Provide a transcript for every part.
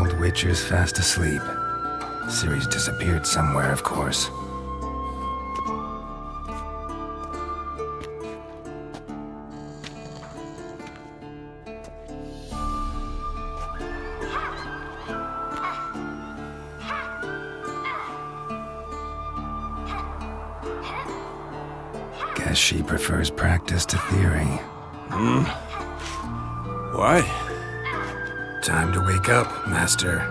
old Witcher's fast asleep. Ciri's disappeared somewhere, of course. Guess she prefers practice to theory. What? Time to wake up, Master.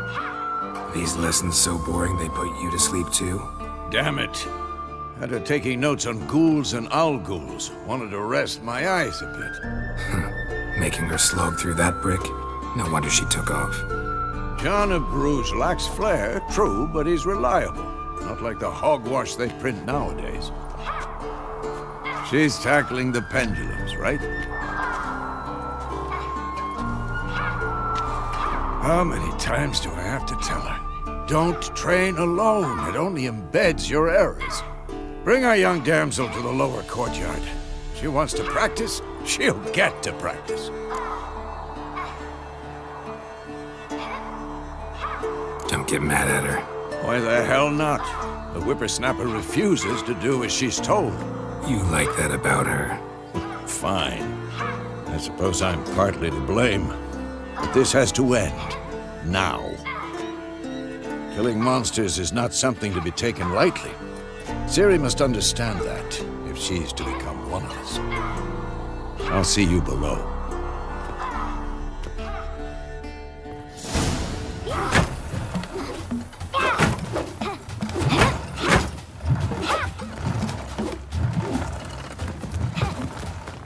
These lessons so boring they put you to sleep too? Damn it. Had her taking notes on ghouls and owl ghouls. Wanted to rest my eyes a bit. Making her slog through that brick? No wonder she took off. John of Bruges lacks flair, true, but he's reliable. Not like the hogwash they print nowadays. She's tackling the pendulums, right? How many times do I have to tell her? Don't train alone. It only embeds your errors. Bring our young damsel to the lower courtyard. She wants to practice, she'll get to practice. Don't get mad at her. Why the hell not? The whippersnapper refuses to do as she's told. You like that about her. Fine. I suppose I'm partly to blame. But this has to end. Now. Killing monsters is not something to be taken lightly. Ciri must understand that, if she's to become one of us. I'll see you below.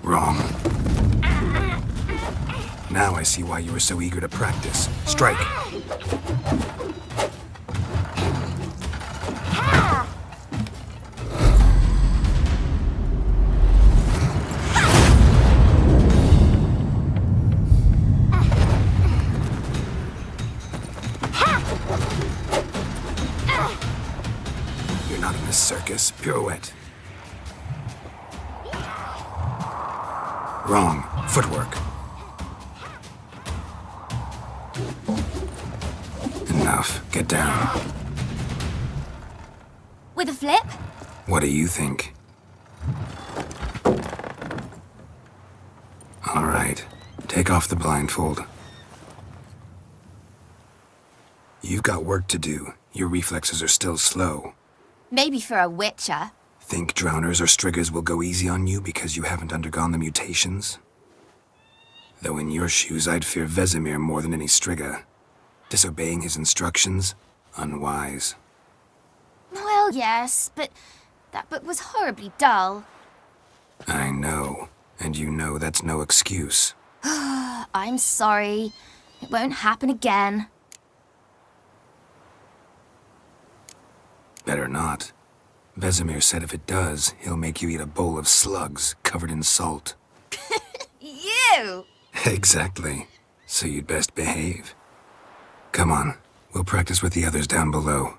Wrong. Now I see why you were so eager to practice. Strike. You're not in this circus. Pirouette. Wrong. Footwork. Enough. Get down. With a flip? What do you think? All right. Take off the blindfold. You've got work to do. Your reflexes are still slow. Maybe for a witcher. Think drowners or striggers will go easy on you because you haven't undergone the mutations? Though in your shoes, I'd fear Vesemir more than any strigger. Disobeying his instructions? Unwise. Well, yes, but that book was horribly dull. I know. And you know that's no excuse. I'm sorry. It won't happen again. Better not. Vesemir said if it does, he'll make you eat a bowl of slugs covered in salt. You! Exactly. So you'd best behave. Come on. We'll practice with the others down below.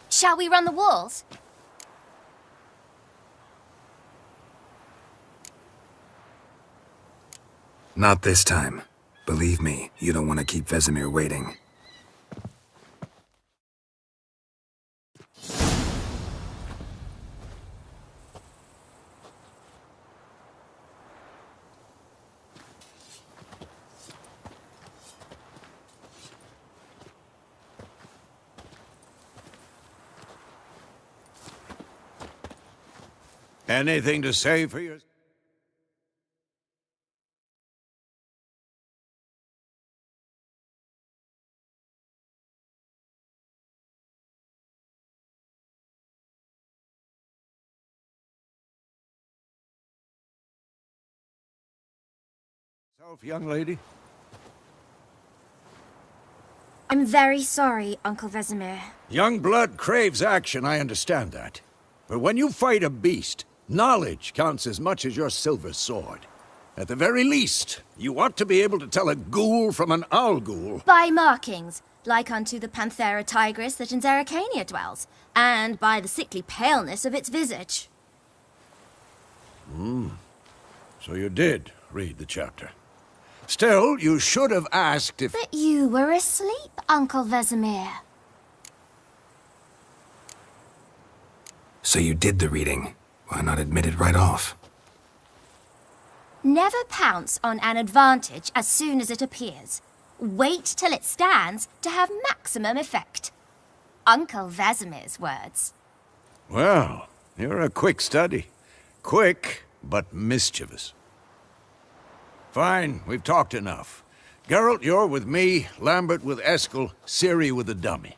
Shall we run the walls? Not this time. Believe me, you don't want to keep Vesemir waiting. Anything to say for yourself, young lady? I'm very sorry, Uncle Vesemir. Young blood craves action, I understand that. But when you fight a beast, knowledge counts as much as your silver sword. At the very least, you ought to be able to tell a ghoul from an owl ghoul. By markings, like unto the Panthera tigris that in Zerrikania dwells, and by the sickly paleness of its visage. So you did read the chapter. Still, you should have asked if... But you were asleep, Uncle Vesemir. So you did the reading. Why not admit it right off? Never pounce on an advantage as soon as it appears. Wait till it stands to have maximum effect. Uncle Vesemir's words. Well, you're a quick study. Quick, but mischievous. Fine, we've talked enough. Geralt, you're with me, Lambert with Eskel, Ciri with the dummy.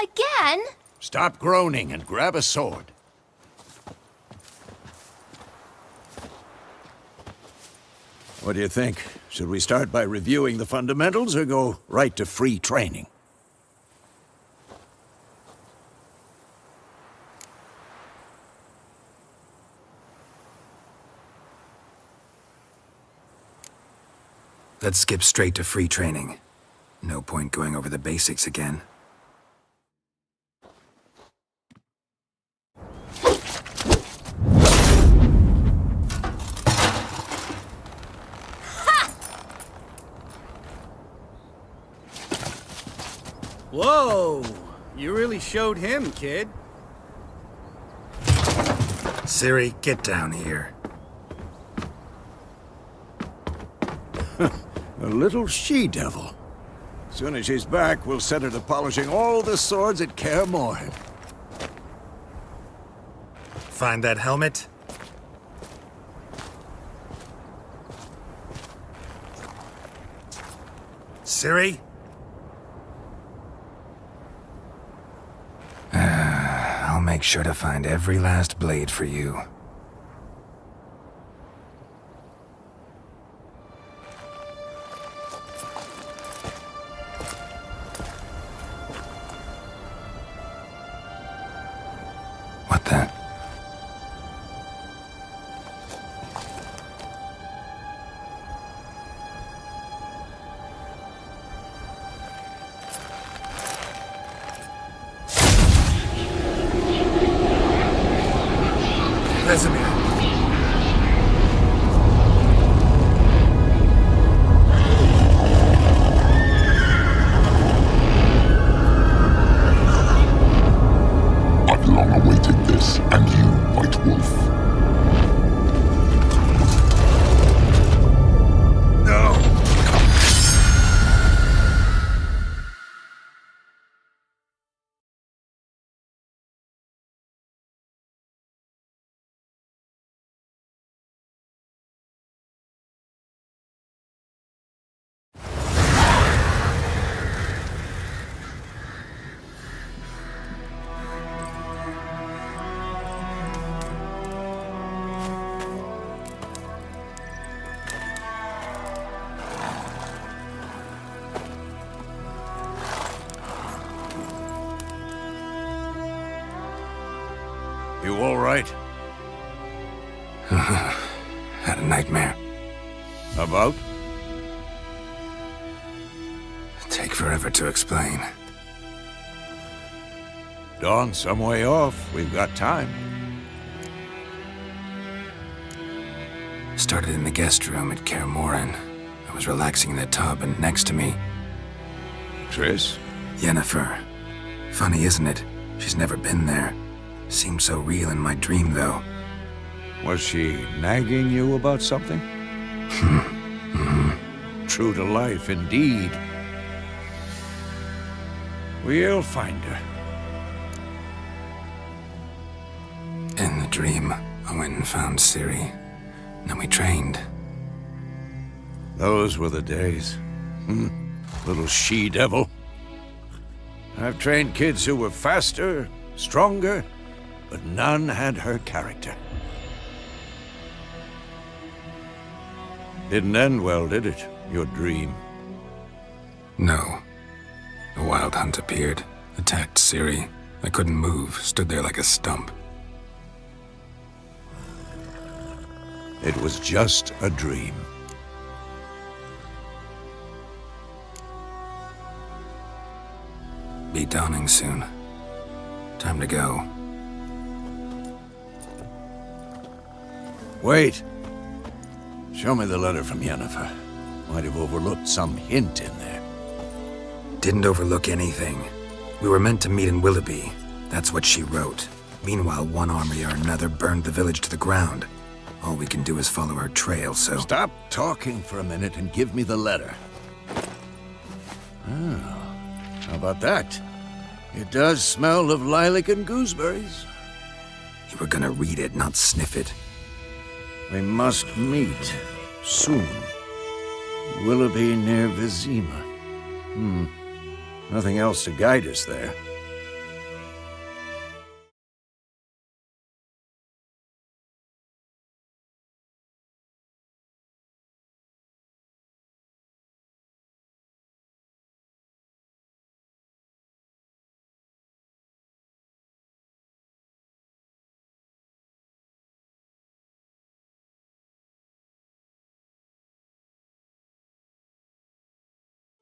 Again? Stop groaning and grab a sword. What do you think? Should we start by reviewing the fundamentals or go right to free training? Let's skip straight to free training. No point going over the basics again. Whoa! You really showed him, kid. Ciri, get down here. A little she-devil. Soon as she's back, we'll set her to polishing all the swords at Kaer Morhen. Find that helmet? Ciri? I'll make sure to find every last blade for you. What the? Vesemir. I've long awaited this, and you, White Wolf. No! You all right? Had a nightmare. About? Take forever to explain. Dawn, some way off. We've got time. Started in the guest room at Kaer Morhen. I was relaxing in the tub, and next to me, Triss? Yennefer. Funny, isn't it? She's never been there. Seemed so real in my dream, though. Was she nagging you about something? True to life, indeed. We'll find her. In the dream, I went and found Ciri. Then we trained. Those were the days. Little she-devil. I've trained kids who were faster, stronger, but none had her character. Didn't end well, did it? Your dream? No. A wild hunt appeared, attacked Ciri. I couldn't move, stood there like a stump. It was just a dream. Be dawning soon. Time to go. Wait. Show me the letter from Yennefer. Might have overlooked some hint in there. Didn't overlook anything. We were meant to meet in Willoughby. That's what she wrote. Meanwhile, one army or another burned the village to the ground. All we can do is follow her trail, so... Stop talking for a minute and give me the letter. Oh, how about that? It does smell of lilac and gooseberries. You were gonna read it, not sniff it. We must meet soon. Willoughby near Vizima. Nothing else to guide us there.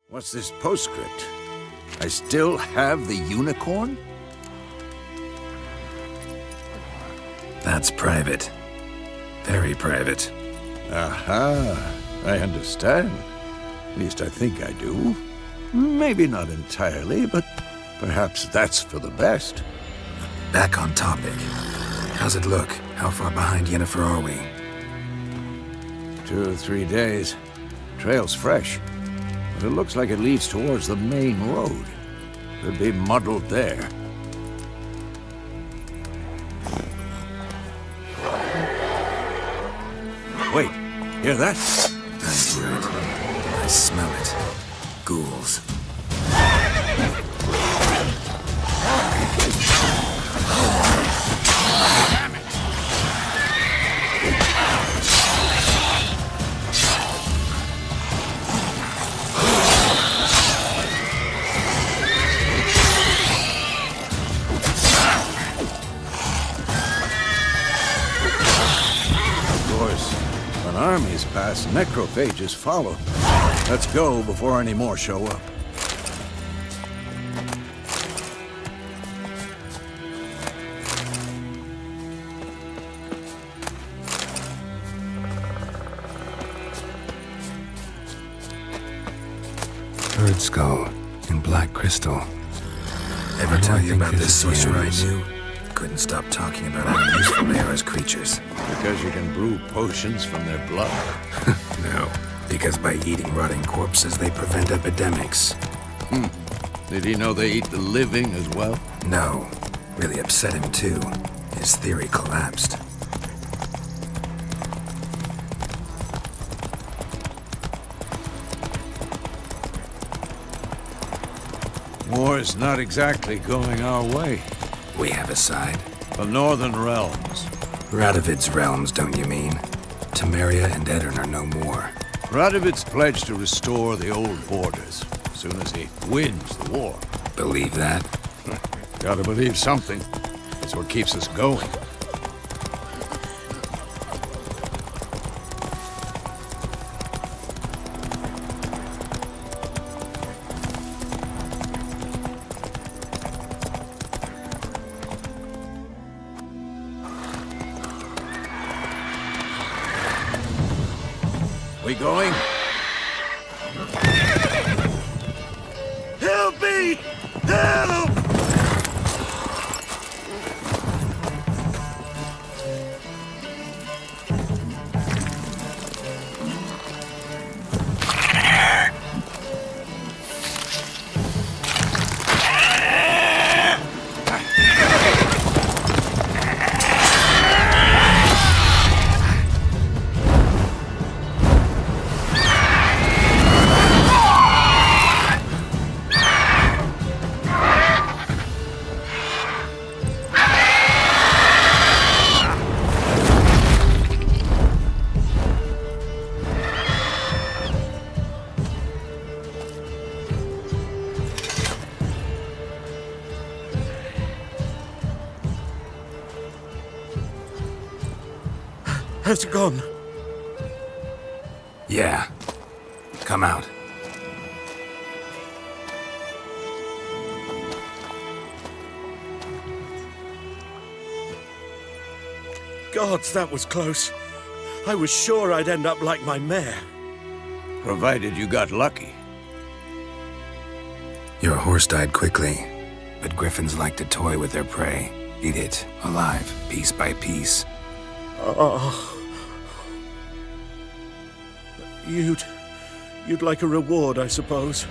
What's this postscript? I still have the unicorn? That's private. Very private. Aha, I understand. At least I think I do. Maybe not entirely, but perhaps that's for the best. Back on topic. How's it look? How far behind Yennefer are we? 2 or 3 days. Trail's fresh. But it looks like it leads towards the main road. Could be muddled there. Wait, hear that? I hear it. I smell it. Ghouls. Armies pass, necrophages follow. Let's go before any more show up. Bird skull and black crystal. Ever tell you about this sorcerer I knew? Couldn't stop talking about how useful they are as creatures. Because you can brew potions from their blood. No, because by eating rotting corpses, they prevent epidemics. Did he know they eat the living as well? No. Really upset him, too. His theory collapsed. War's not exactly going our way. We have a side. The Northern Realms. Radovid's realms, don't you mean? Temeria and Edirn are no more. Radovid's pledged to restore the old borders as soon as he wins the war. Believe that? Gotta believe something. That's what keeps us going. We going? Help me! Help! Has it gone? Yeah. Come out. Gods, that was close. I was sure I'd end up like my mare. Provided you got lucky. Your horse died quickly, but griffins like to toy with their prey, eat it alive, piece by piece. Oh. You'd like a reward, I suppose.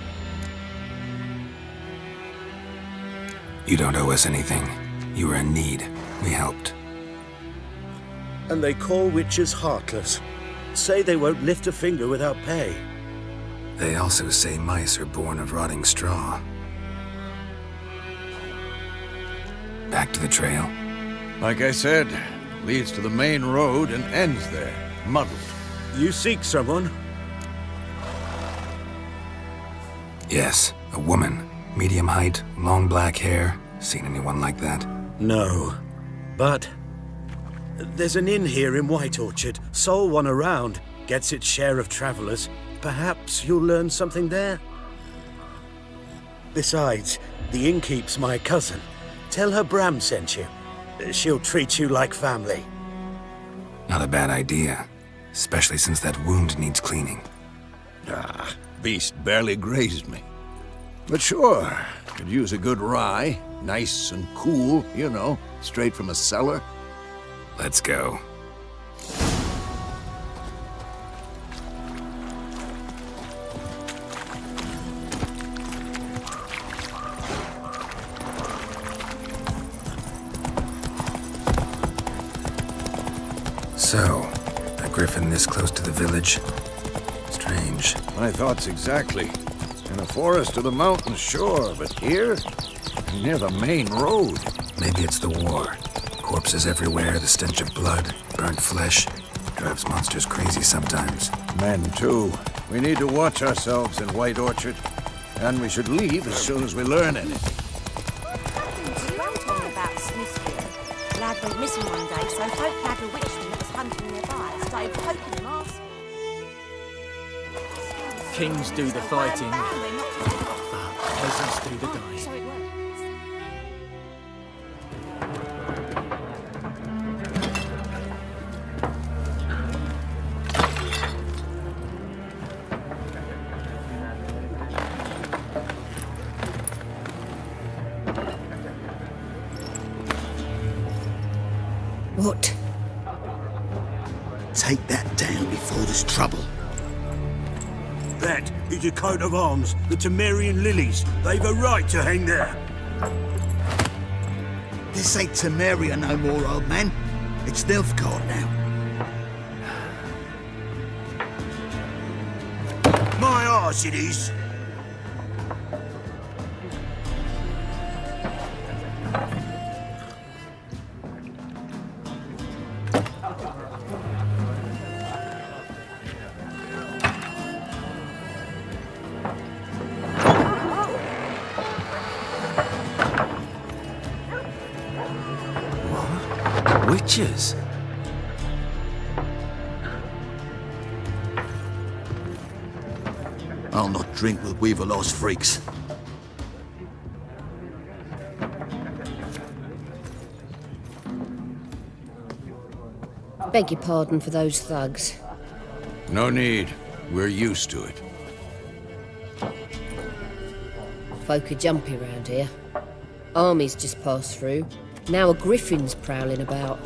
You don't owe us anything. You were in need. We helped. And they call witches heartless. Say they won't lift a finger without pay. They also say mice are born of rotting straw. Back to the trail. Like I said, leads to the main road and ends there, muddled. You seek someone? Yes, a woman. Medium height, long black hair. Seen anyone like that? No. But there's an inn here in White Orchard. Sole one around. Gets its share of travelers. Perhaps you'll learn something there? Besides, the innkeep's my cousin. Tell her Bram sent you. She'll treat you like family. Not a bad idea. Especially since that wound needs cleaning. Ah, beast barely grazed me. But sure, could use a good rye. Nice and cool, you know, straight from a cellar. Let's go. So, a griffin this close to the village? Strange. My thoughts exactly. In a forest or the mountains, sure, but here? Near the main road. Maybe it's the war. Corpses everywhere, the stench of blood, burnt flesh. Drives monsters crazy sometimes. Men, too. We need to watch ourselves in White Orchard. And we should leave as soon as we learn anything. About Smithfield. Lad went missing one day, so folk had a witchman that was hunting nearby. Started poking him, asking. Kings do the fighting, peasants do the dying. So it works. What? Take that down before there's trouble. That is a coat of arms, the Temerian lilies. They've a right to hang there. This ain't Temeria no more, old man. It's Nilfgaard now. My arse it is. Witches? I'll not drink with Weaverlaw's freaks. Beg your pardon for those thugs. No need. We're used to it. Folk are jumpy round here. Armies just passed through. Now a griffin's prowling about.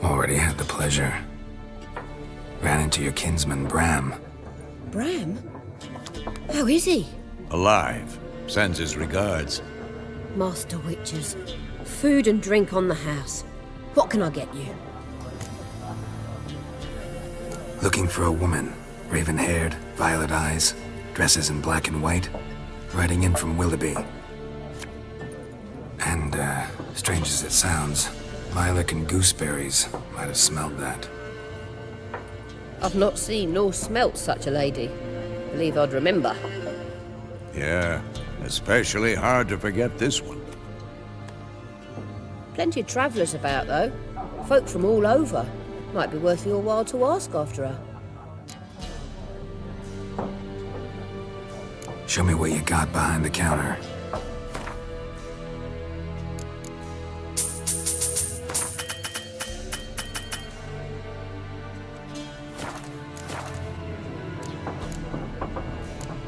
Already had the pleasure. Ran into your kinsman, Bram. Bram? How is he? Alive. Sends his regards. Master Witches. Food and drink on the house. What can I get you? Looking for a woman. Raven-haired, violet eyes, dresses in black and white. Riding in from Willoughby. And, strange as it sounds, lilac and gooseberries might have smelled that. I've not seen nor smelt such a lady. Believe I'd remember. Yeah, especially hard to forget this one. Plenty of travellers about, though. Folk from all over. Might be worth your while to ask after her. Show me what you got behind the counter.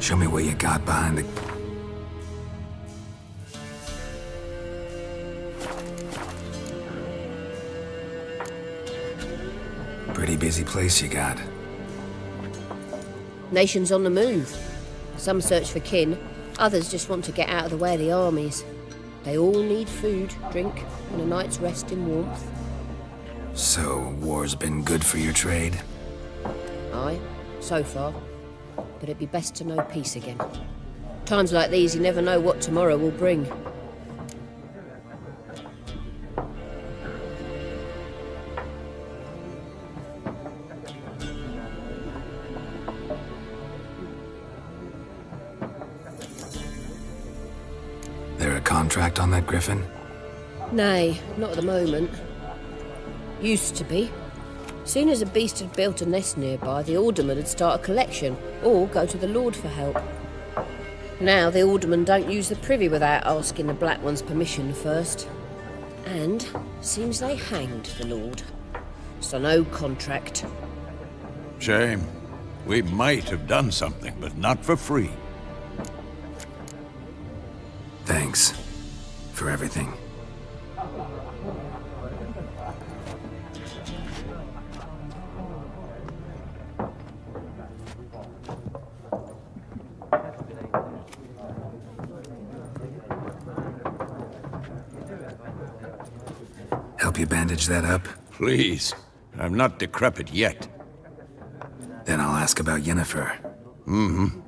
Show me what you got behind the... Pretty busy place you got. Nations on the move. Some search for kin, others just want to get out of the way of the armies. They all need food, drink, and a night's rest in warmth. So, war's been good for your trade? Aye, so far. But it'd be best to know peace again. Times like these, you never know what tomorrow will bring. There a contract on that Griffin? Nay, not at the moment. Used to be. Soon as a beast had built a nest nearby, the alderman would start a collection, or go to the Lord for help. Now the aldermen don't use the privy without asking the Black One's permission first. And seems they hanged the Lord. So no contract. Shame. We might have done something, but not for free. Thanks. For everything. Help you bandage that up? Please. I'm not decrepit yet. Then I'll ask about Yennefer. Mm-hmm.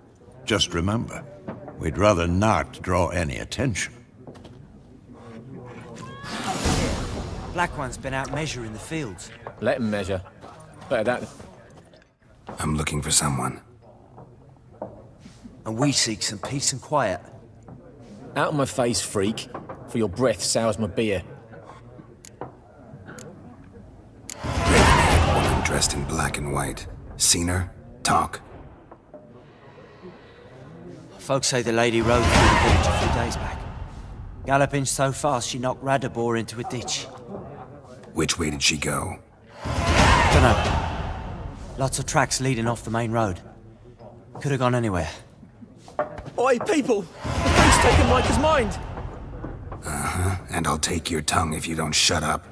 Just remember, we'd rather not draw any attention. Black One's been out measuring the fields. Let him measure. Better that. I'm looking for someone. And we seek some peace and quiet. Out of my face, freak. For your breath sours my beer. Red-haired woman dressed in black and white. Seen her? Talk. Folks say the lady rode through the village a few days back. Galloping so fast she knocked Radabor into a ditch. Which way did she go? Dunno. Lots of tracks leading off the main road. Could have gone anywhere. Oi, people! The thief's taken Micah's mind! Uh-huh. And I'll take your tongue if you don't shut up.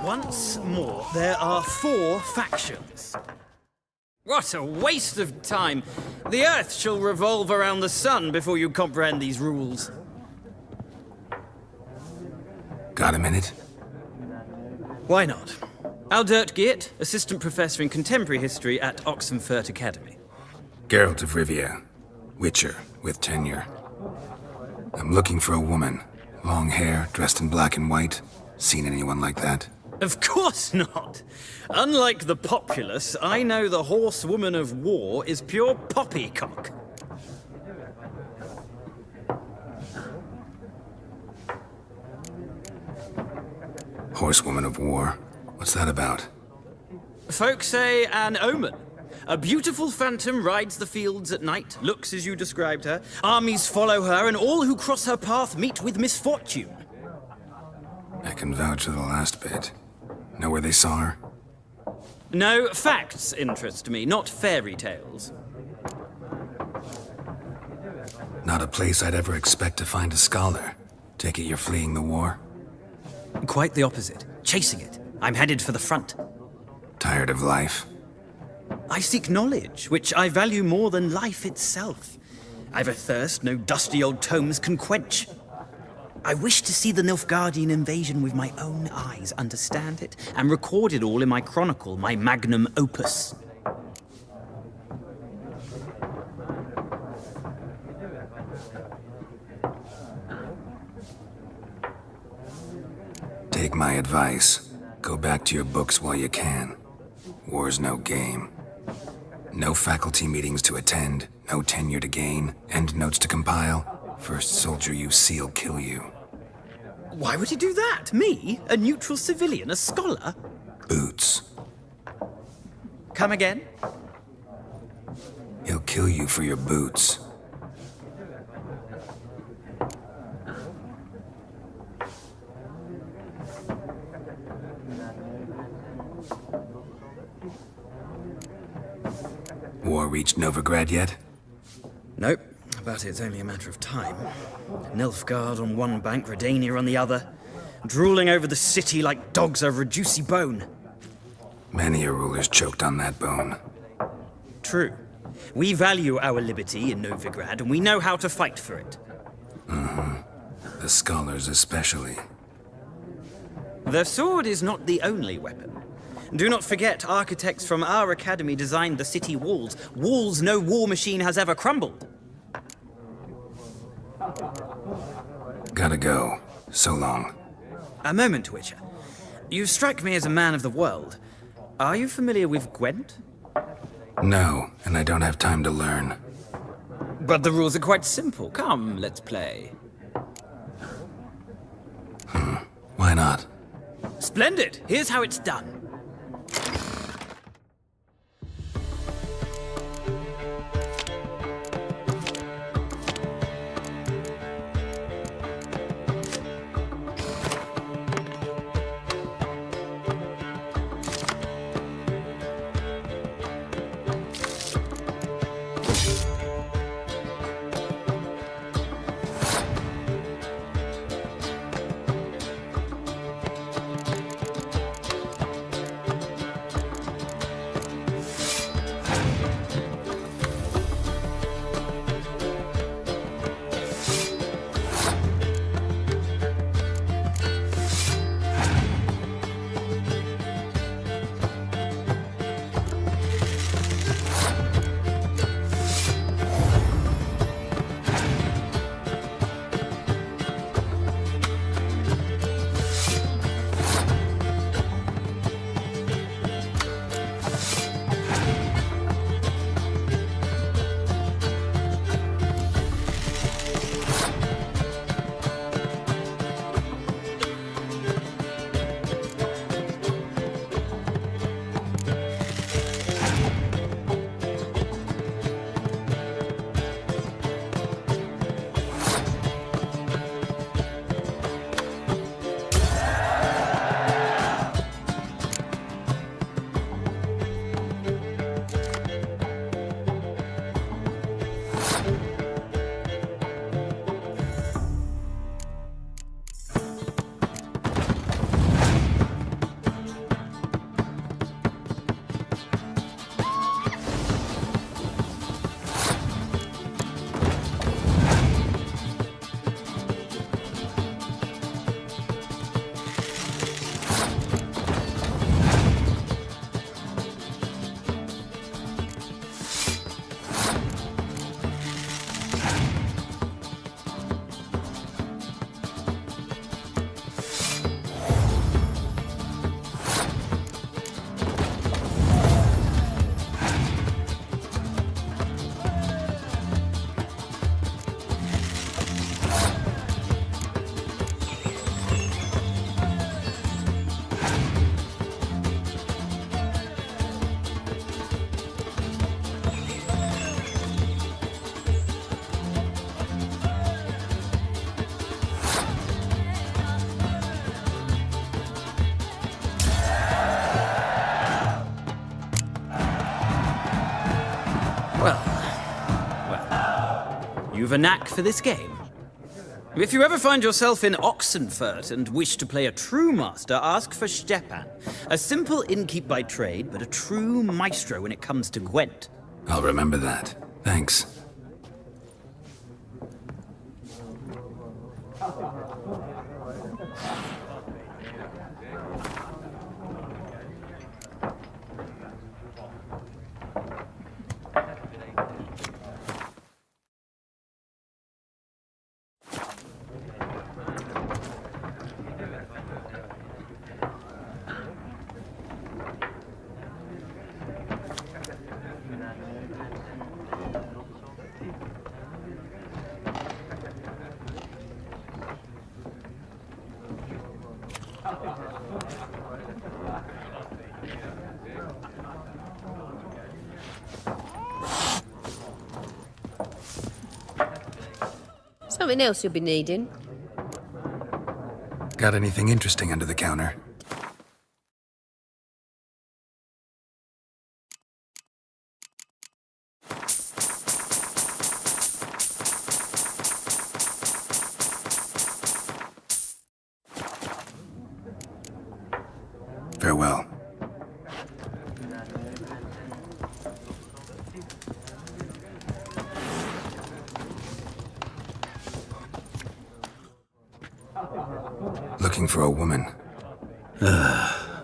Once more, there are 4 factions. What a waste of time! The Earth shall revolve around the sun before you comprehend these rules. Got a minute? Why not? Aldert Geert, Assistant Professor in Contemporary History at Oxenfurt Academy. Geralt of Rivia. Witcher, with tenure. I'm looking for a woman. Long hair, dressed in black and white. Seen anyone like that? Of course not! Unlike the populace, I know the horsewoman of war is pure poppycock. Horsewoman of war? What's that about? Folks say an omen. A beautiful phantom rides the fields at night, looks as you described her. Armies follow her, and all who cross her path meet with misfortune. I can vouch for the last bit. Know where they saw her? No, facts interest me, not fairy tales. Not a place I'd ever expect to find a scholar. Take it you're fleeing the war? Quite the opposite. Chasing it. I'm headed for the front. Tired of life? I seek knowledge, which I value more than life itself. I've a thirst no dusty old tomes can quench. I wish to see the Nilfgaardian invasion with my own eyes, understand it, and record it all in my chronicle, my magnum opus. Take my advice. Go back to your books while you can. War's no game. No faculty meetings to attend, no tenure to gain, end notes to compile. First soldier you see'll kill you. Why would he do that? Me? A neutral civilian? A scholar? Boots. Come again? He'll kill you for your boots. War reached Novigrad yet? Nope, but it's only a matter of time. Nilfgaard on one bank, Redania on the other, drooling over the city like dogs over a juicy bone. Many a ruler's choked on that bone. True. We value our liberty in Novigrad, and we know how to fight for it. The scholars especially. The sword is not the only weapon. Do not forget, architects from our academy designed the city walls. Walls no war machine has ever crumbled. Gotta go. So long. A moment, Witcher. You strike me as a man of the world. Are you familiar with Gwent? No, and I don't have time to learn. But the rules are quite simple. Come, let's play. Why not? Splendid! Here's how it's done. You've a knack for this game. If you ever find yourself in Oxenfurt and wish to play a true master, ask for Stepan. A simple innkeep by trade, but a true maestro when it comes to Gwent. I'll remember that. Thanks. Something else you'll be needing. Got anything interesting under the counter? Farewell. Looking for a woman.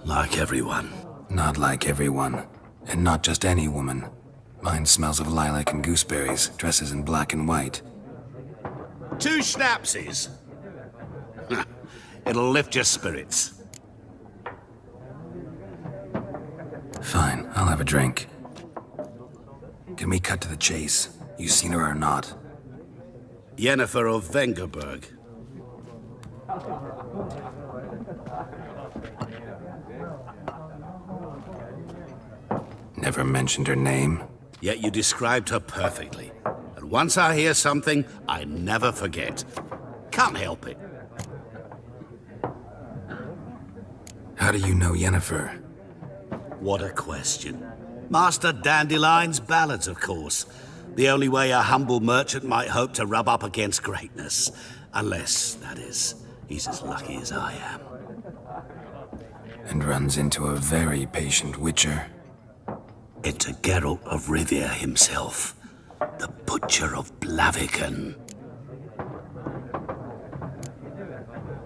Like everyone. Not like everyone. And not just any woman. Mine smells of lilac and gooseberries, dresses in black and white. 2 schnapsies. It'll lift your spirits. Fine, I'll have a drink. Can we cut to the chase? You seen her or not? Yennefer of Vengerberg. Never mentioned her name. Yet you described her perfectly. And once I hear something, I never forget. Can't help it. How do you know Yennefer? What a question. Master Dandelion's ballads, of course. The only way a humble merchant might hope to rub up against greatness. Unless, that is, he's as lucky as I am. And runs into a very patient witcher. Into Geralt of Rivia himself. The Butcher of Blaviken.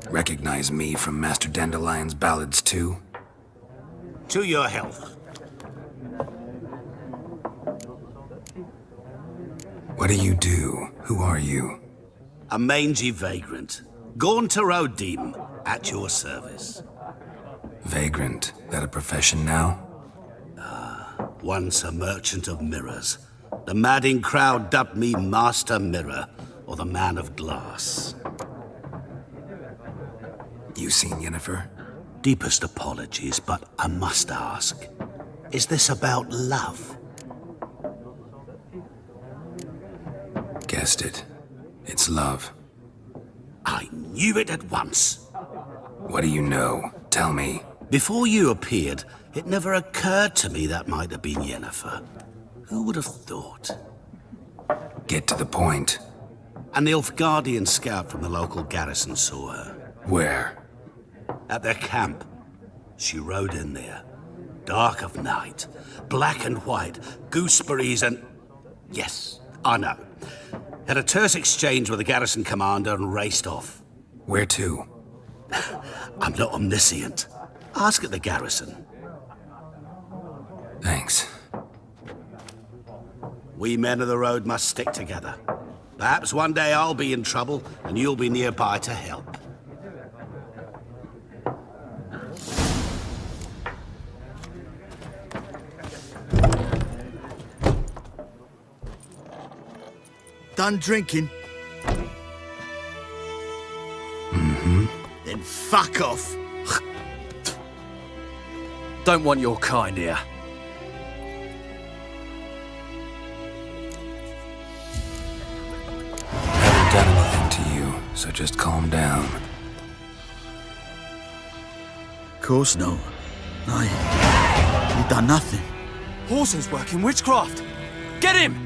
Recognize me from Master Dandelion's ballads, too? To your health. What do you do? Who are you? A mangy vagrant. Gaunter O'Deem, at your service. Vagrant? That a profession now? Once a merchant of mirrors. The madding crowd dubbed me Master Mirror, or the Man of Glass. You seen Yennefer? Deepest apologies, but I must ask. Is this about love? Guessed it. It's love. I knew it at once. What do you know? Tell me. Before you appeared, it never occurred to me that might have been Yennefer. Who would have thought? Get to the point. An Nilfgaardian scout from the local garrison saw her. Where? At their camp. She rode in there. Dark of night. Black and white. Gooseberries and... Yes, I know. Had a terse exchange with the garrison commander and raced off. Where to? I'm not omniscient. Ask at the garrison. Thanks. We men of the road must stick together. Perhaps one day I'll be in trouble and you'll be nearby to help. Done drinking? Mm-hmm. Then fuck off. Don't want your kind here. Haven't done anything to you, so just calm down. Of course no. You've done nothing. Horson's working witchcraft. Get him!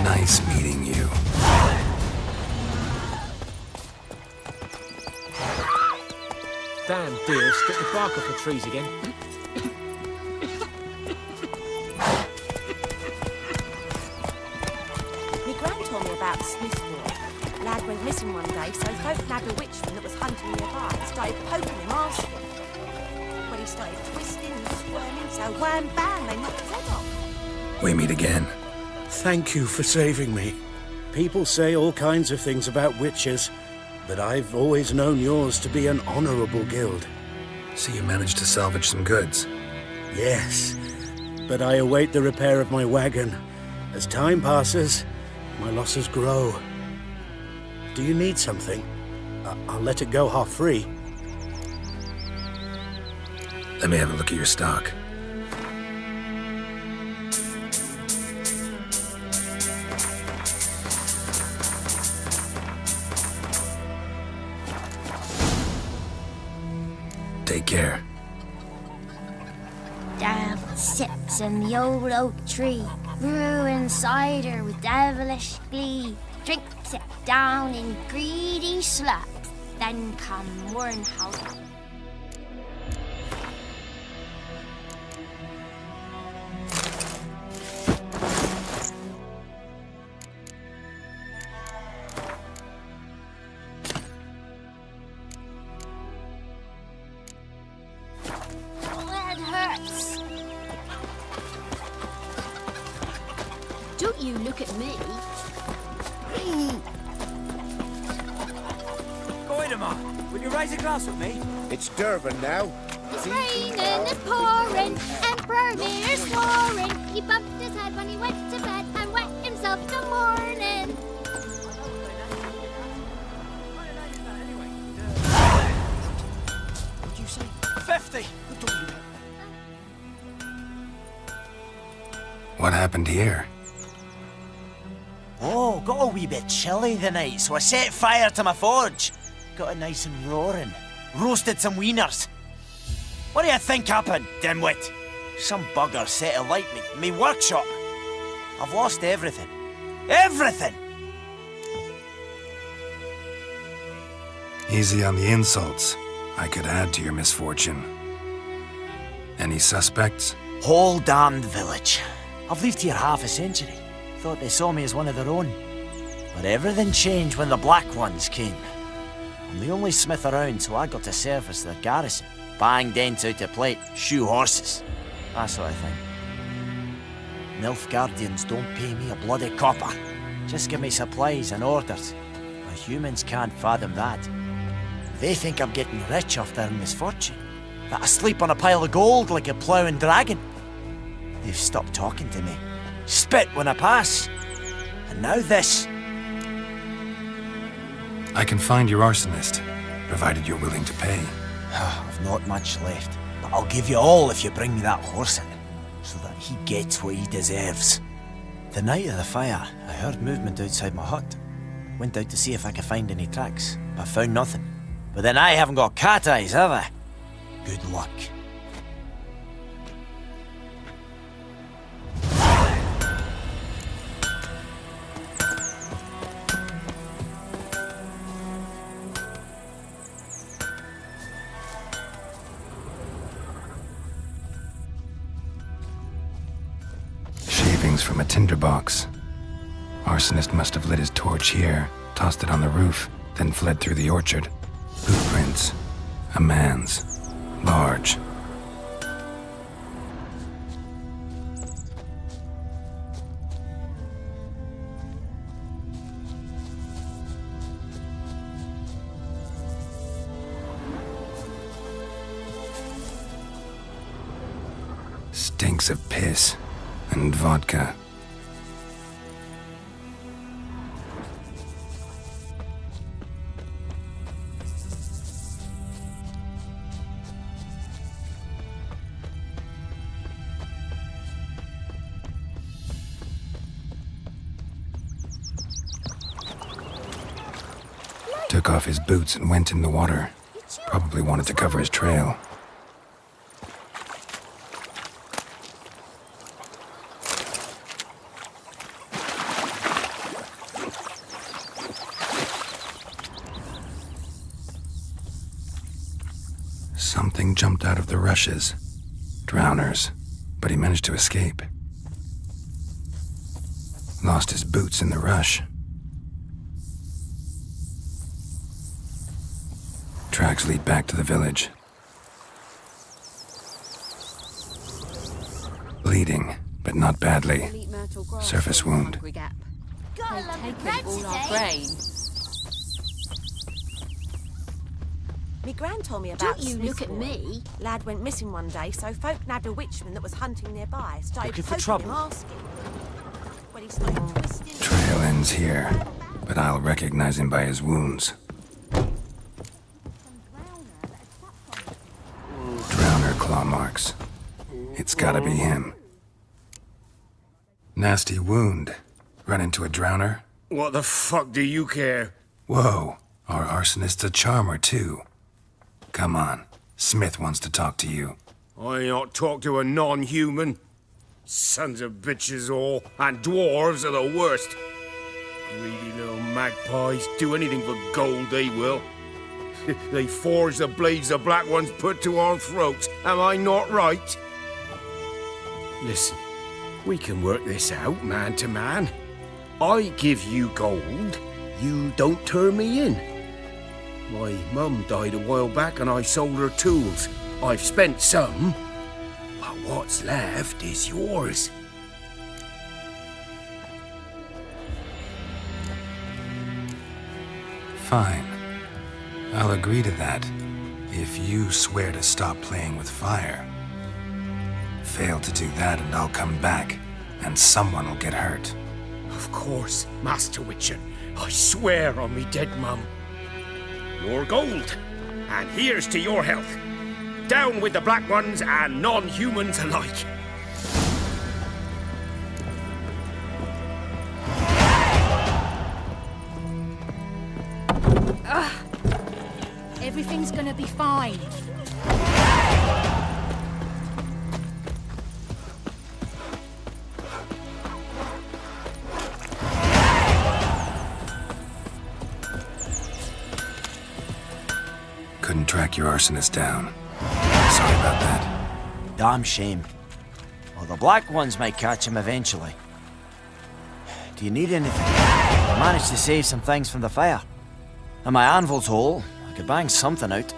Nice meeting you. Damn deers, get the bark off the trees again. My gran told me about the Smith's boy. A lad went missing one day, so folk nabbed a witchman that was hunting nearby and started poking him, asking. When he started twisting and squirming, so wham bam, they knocked his head off. We meet again. Thank you for saving me. People say all kinds of things about witches, but I've always known yours to be an honorable guild. So you managed to salvage some goods? Yes, but I await the repair of my wagon. As time passes, my losses grow. Do you need something? I'll let it go half free. Let me have a look at your stock. Take care. Down sips in the old oak tree, brewing cider with devilish glee. Drinks it down in greedy slurps, then come mourn how. It hurts. Don't you look at me. Goidemar, will you raise a glass with me? It's Durban now. It's raining, it's pouring, Emperor Mir's snoring. He bumped his head when he went to bed and wet himself till morning. What'd you say? 50! What happened here? Oh, got a wee bit chilly the night, so I set fire to my forge. Got it nice and roaring. Roasted some wieners. What do you think happened, dimwit? Some bugger set alight me workshop. I've lost everything. Everything! Easy on the insults. I could add to your misfortune. Any suspects? Whole damned village. I've lived here half a century. Thought they saw me as one of their own. But everything changed when the Black Ones came. I'm the only smith around, so I got to service their garrison. Bang dents out of plate, shoe horses. That sort of thing. Nilfgaardians don't pay me a bloody copper. Just give me supplies and orders. But humans can't fathom that. They think I'm getting rich off their misfortune. That I sleep on a pile of gold like a ploughing dragon. They've stopped talking to me. Spit when I pass. And now this. I can find your arsonist, provided you're willing to pay. I've not much left, but I'll give you all if you bring me that horse in, so that he gets what he deserves. The night of the fire, I heard movement outside my hut. Went out to see if I could find any tracks, but found nothing. But then I haven't got cat eyes, have I? Good luck. From a tinderbox. Arsonist must have lit his torch here, tossed it on the roof, then fled through the orchard. Footprints. A man's. Large. Stinks of piss. And vodka. Took off his boots and went in the water. Probably wanted to cover his trail. Something jumped out of the rushes. Drowners. But he managed to escape. Lost his boots in the rush. Tracks lead back to the village. Bleeding, but not badly. Surface wound. Me gran told me about Don't you look at me. Lad went missing one day, so folk nabbed a witchman that was hunting nearby. Started Looking for poking trouble? him, asking. When he started twisting... Trail ends here, but I'll recognize him by his wounds. Drowner claw marks. It's gotta be him. Nasty wound. Run into a drowner? What the fuck do you care? Whoa, our arsonist's a charmer too. Come on, Smith wants to talk to you. I not talk to a non-human. Sons of bitches all, and dwarves are the worst. Greedy little magpies, do anything for gold, they will. They forge the blades the Black Ones put to our throats. Am I not right? Listen, we can work this out man to man. I give you gold, you don't turn me in. My mum died a while back and I sold her tools. I've spent some, but what's left is yours. Fine. I'll agree to that, if you swear to stop playing with fire. Fail to do that and I'll come back, and someone will get hurt. Of course, Master Witcher. I swear on me dead mum. Your gold, and here's to your health. Down with the Black Ones and non-humans alike. Everything's gonna be fine. Couldn't track your arsonist down. Sorry about that. Damn shame. Well, the Black Ones might catch him eventually. Do you need anything? I managed to save some things from the fire. And my anvil's whole. I could bang something out.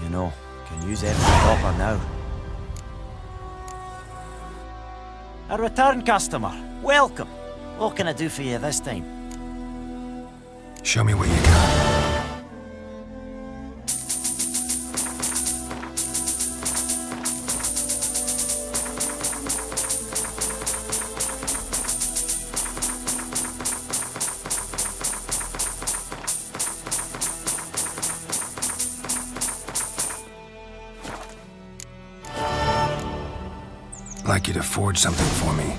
You know, can use every copper now. A return customer. Welcome. What can I do for you this time? Show me what you got. I'd like you to forge something for me.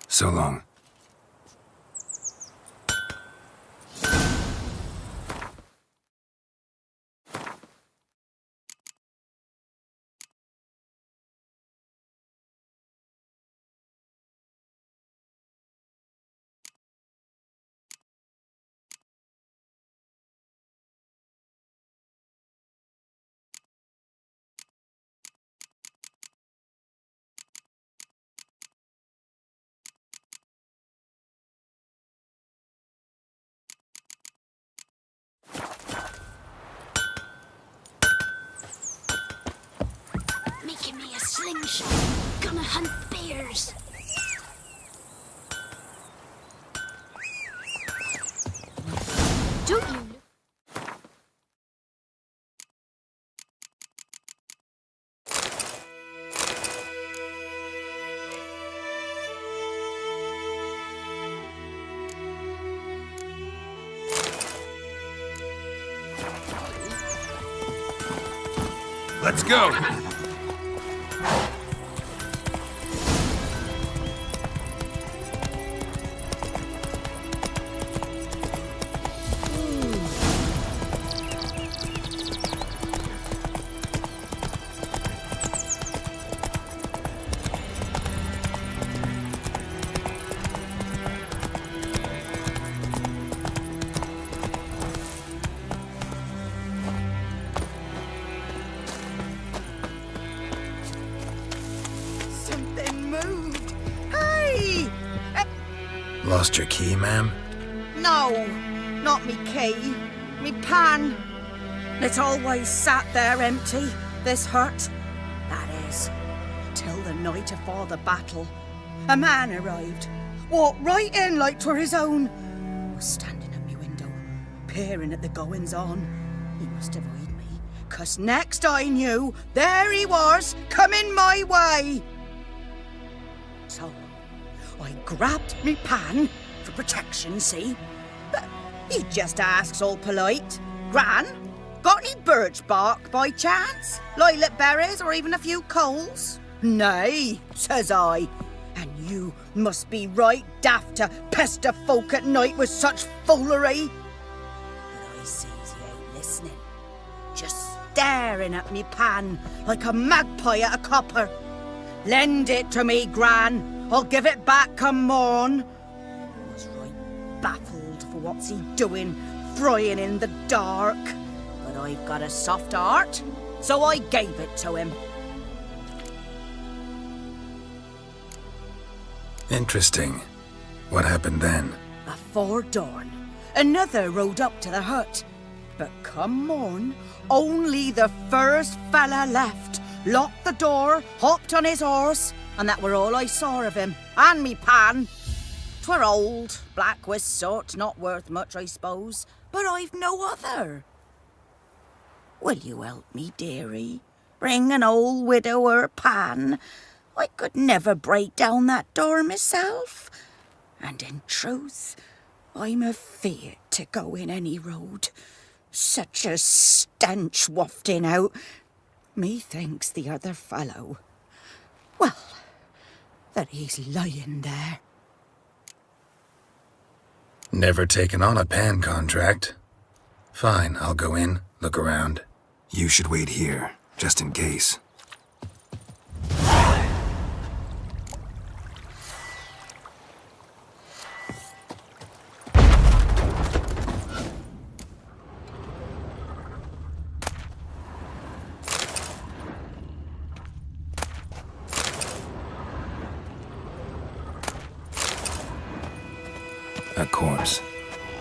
So long. Making me a slingshot. Gonna hunt bears. Don't you? Let's go! Lost your key, ma'am? No, not me key. Me pan. It's always sat there empty, this hut. That is, till the night afore the battle. A man arrived, walked right in like 'twere his own. Was standing at me window, peering at the goings-on. He must avoid me, 'cause next I knew, there he was, coming my way. So, I grabbed me pan, for protection, see? But he just asks all polite, Gran, got any birch bark by chance? Lilac berries or even a few coals? Nay, says I. And you must be right daft to pester folk at night with such foolery. But I sees he ain't listening. Just staring at me pan like a magpie at a copper. Lend it to me, Gran. I'll give it back come morn. I was right baffled for what's he doing, frying in the dark. But I've got a soft heart, so I gave it to him. Interesting. What happened then? Afore dawn, another rode up to the hut. But come morn, only the first fella left, locked the door, hopped on his horse, and that were all I saw of him, and me pan. 'Twere old, black with soot, not worth much, I suppose, but I've no other. Will you help me, dearie? Bring an old widower pan. I could never break down that door myself. And in truth, I'm afeard to go in any road. Such a stench wafting out. Methinks the other fellow, well, that he's lying there. Never taken on a pan contract. Fine, I'll go in, look around. You should wait here, just in case. A corpse.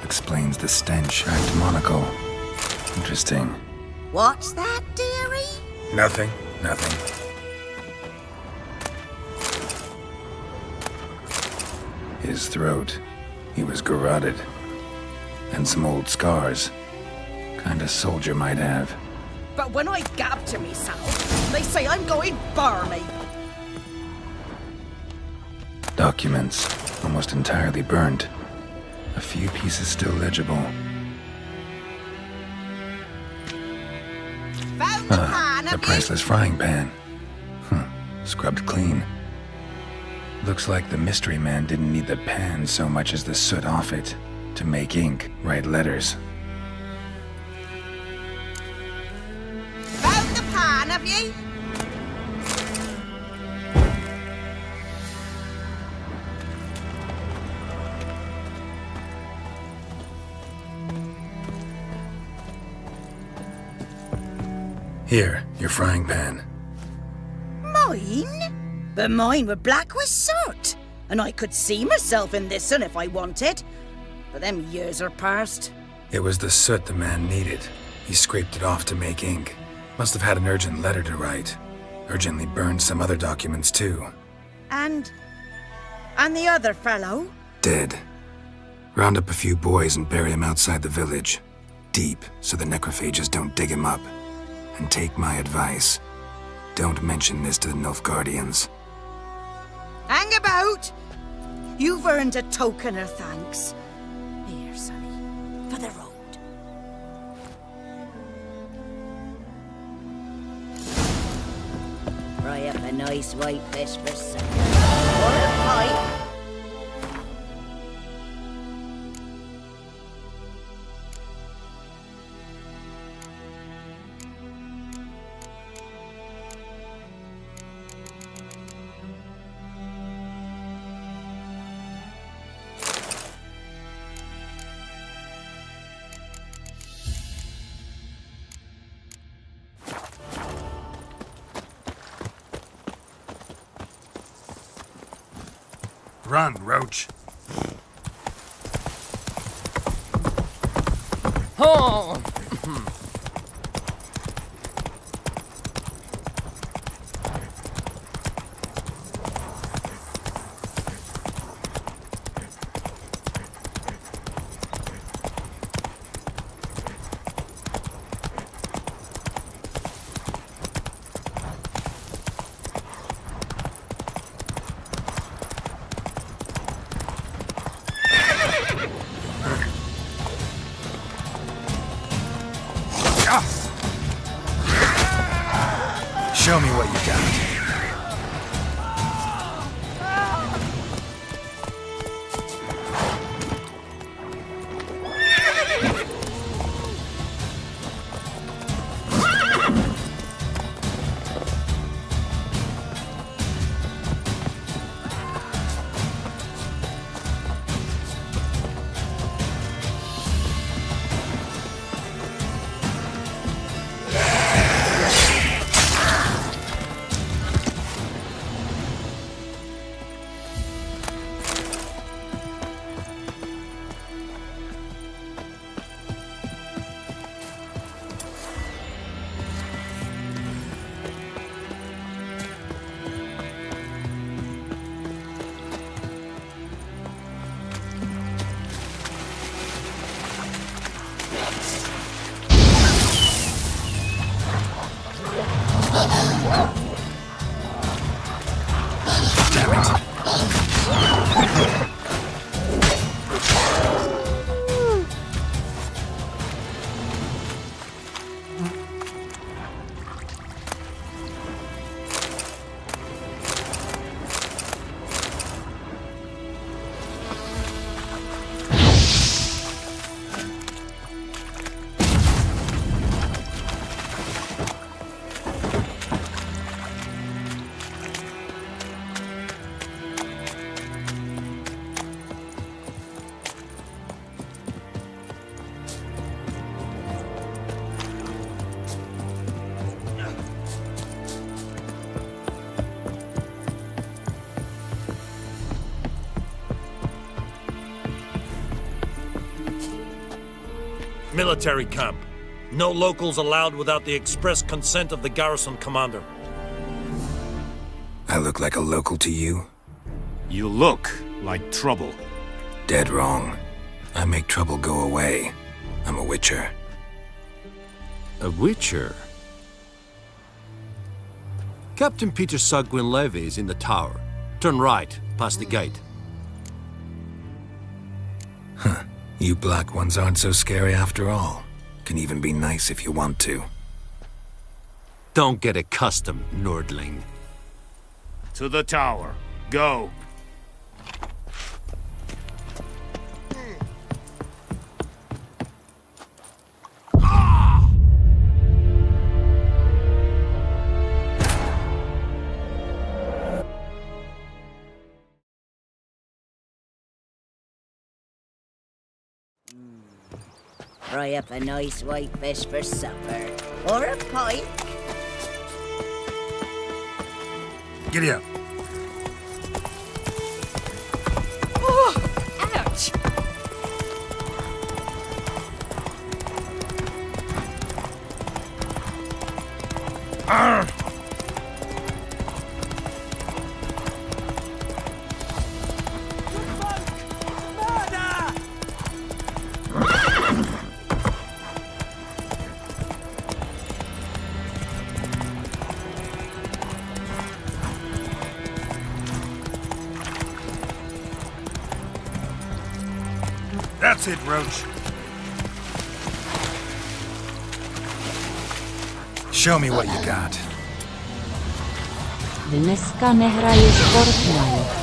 Explains the stench act monocle. Interesting. What's that, dearie? Nothing. His throat. He was garroted. And some old scars. Kinda soldier might have. But when I gab to myself, they say I'm going barmy. Documents. Almost entirely burnt. A few pieces still legible. Found the pan, The have you? priceless frying pan. Scrubbed clean. Looks like the mystery man didn't need the pan so much as the soot off it to make ink, write letters. Found the pan, have you? Here, your frying pan. Mine? But mine were black with soot, and I could see myself in this one if I wanted. But them years are past. It was the soot the man needed. He scraped it off to make ink. Must have had an urgent letter to write. Urgently burned some other documents too. And the other fellow? Dead. Round up a few boys and bury him outside the village. Deep, so the necrophages don't dig him up. And take my advice. Don't mention this to the Nilfgaardians. Hang about! You've earned a token of thanks. Here, sonny, for the road. Fry up a nice white fish for supper. Or a pipe. Run, Roach. Oh! Show me what you got. Military camp. No locals allowed without the express consent of the garrison commander. I look like a local to you? You look like trouble. Dead wrong. I make trouble go away. I'm a witcher. A witcher? Captain Peter Sagwin Levy is in the tower. Turn right, past the gate. Huh. You black ones aren't so scary after all. Can even be nice if you want to. Don't get accustomed, Nordling. To the tower. Go. Fry up a nice white fish for supper. Or a pint. Giddy up. Oh, ouch! That's it, Roach. Show me what you got. Dneska nehraješ Fortnite.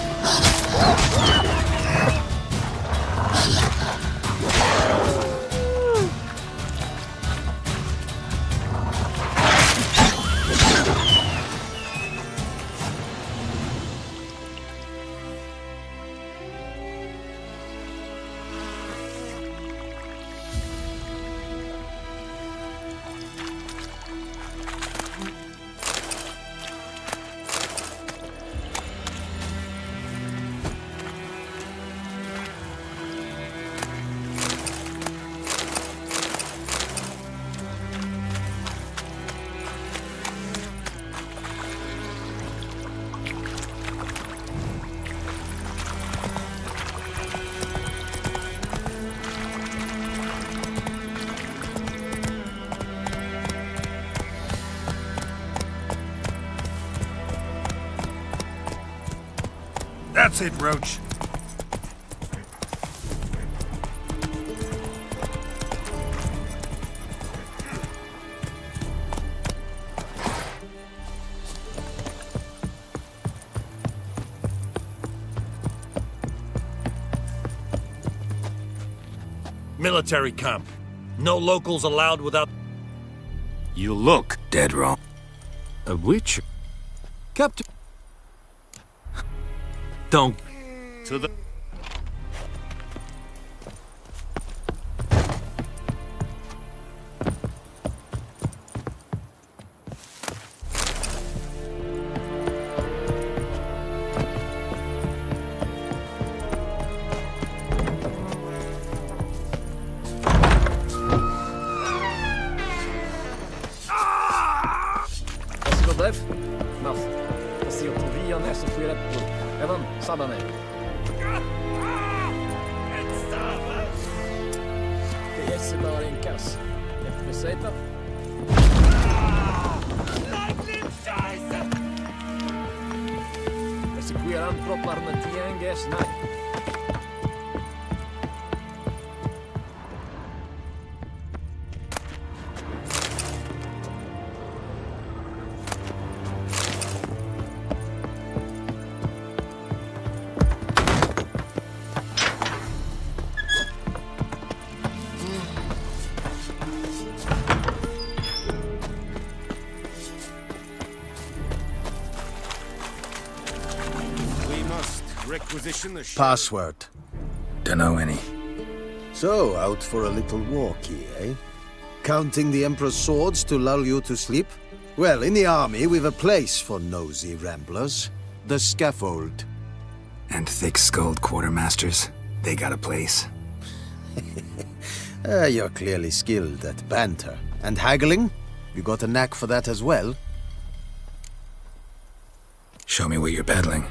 That's it, Roach. Military camp. No locals allowed without... You look Dead wrong. A witcher? Captain... Don't... to the... Bref, Mars. Passer ton vie en air se fouiller la peau. Evan, sabba mig. Det är så bara en kass. Eftersätta. Exekueran proppar med TNGs nej. Requisition the Password. Dunno any. So, out for a little walkie, eh? Counting the Emperor's swords to lull you to sleep? Well, in the army, we've a place for nosy ramblers. The scaffold. And thick-skulled quartermasters. They got a place. You're clearly skilled at banter. And haggling? You got a knack for that as well? Show me what you're peddling.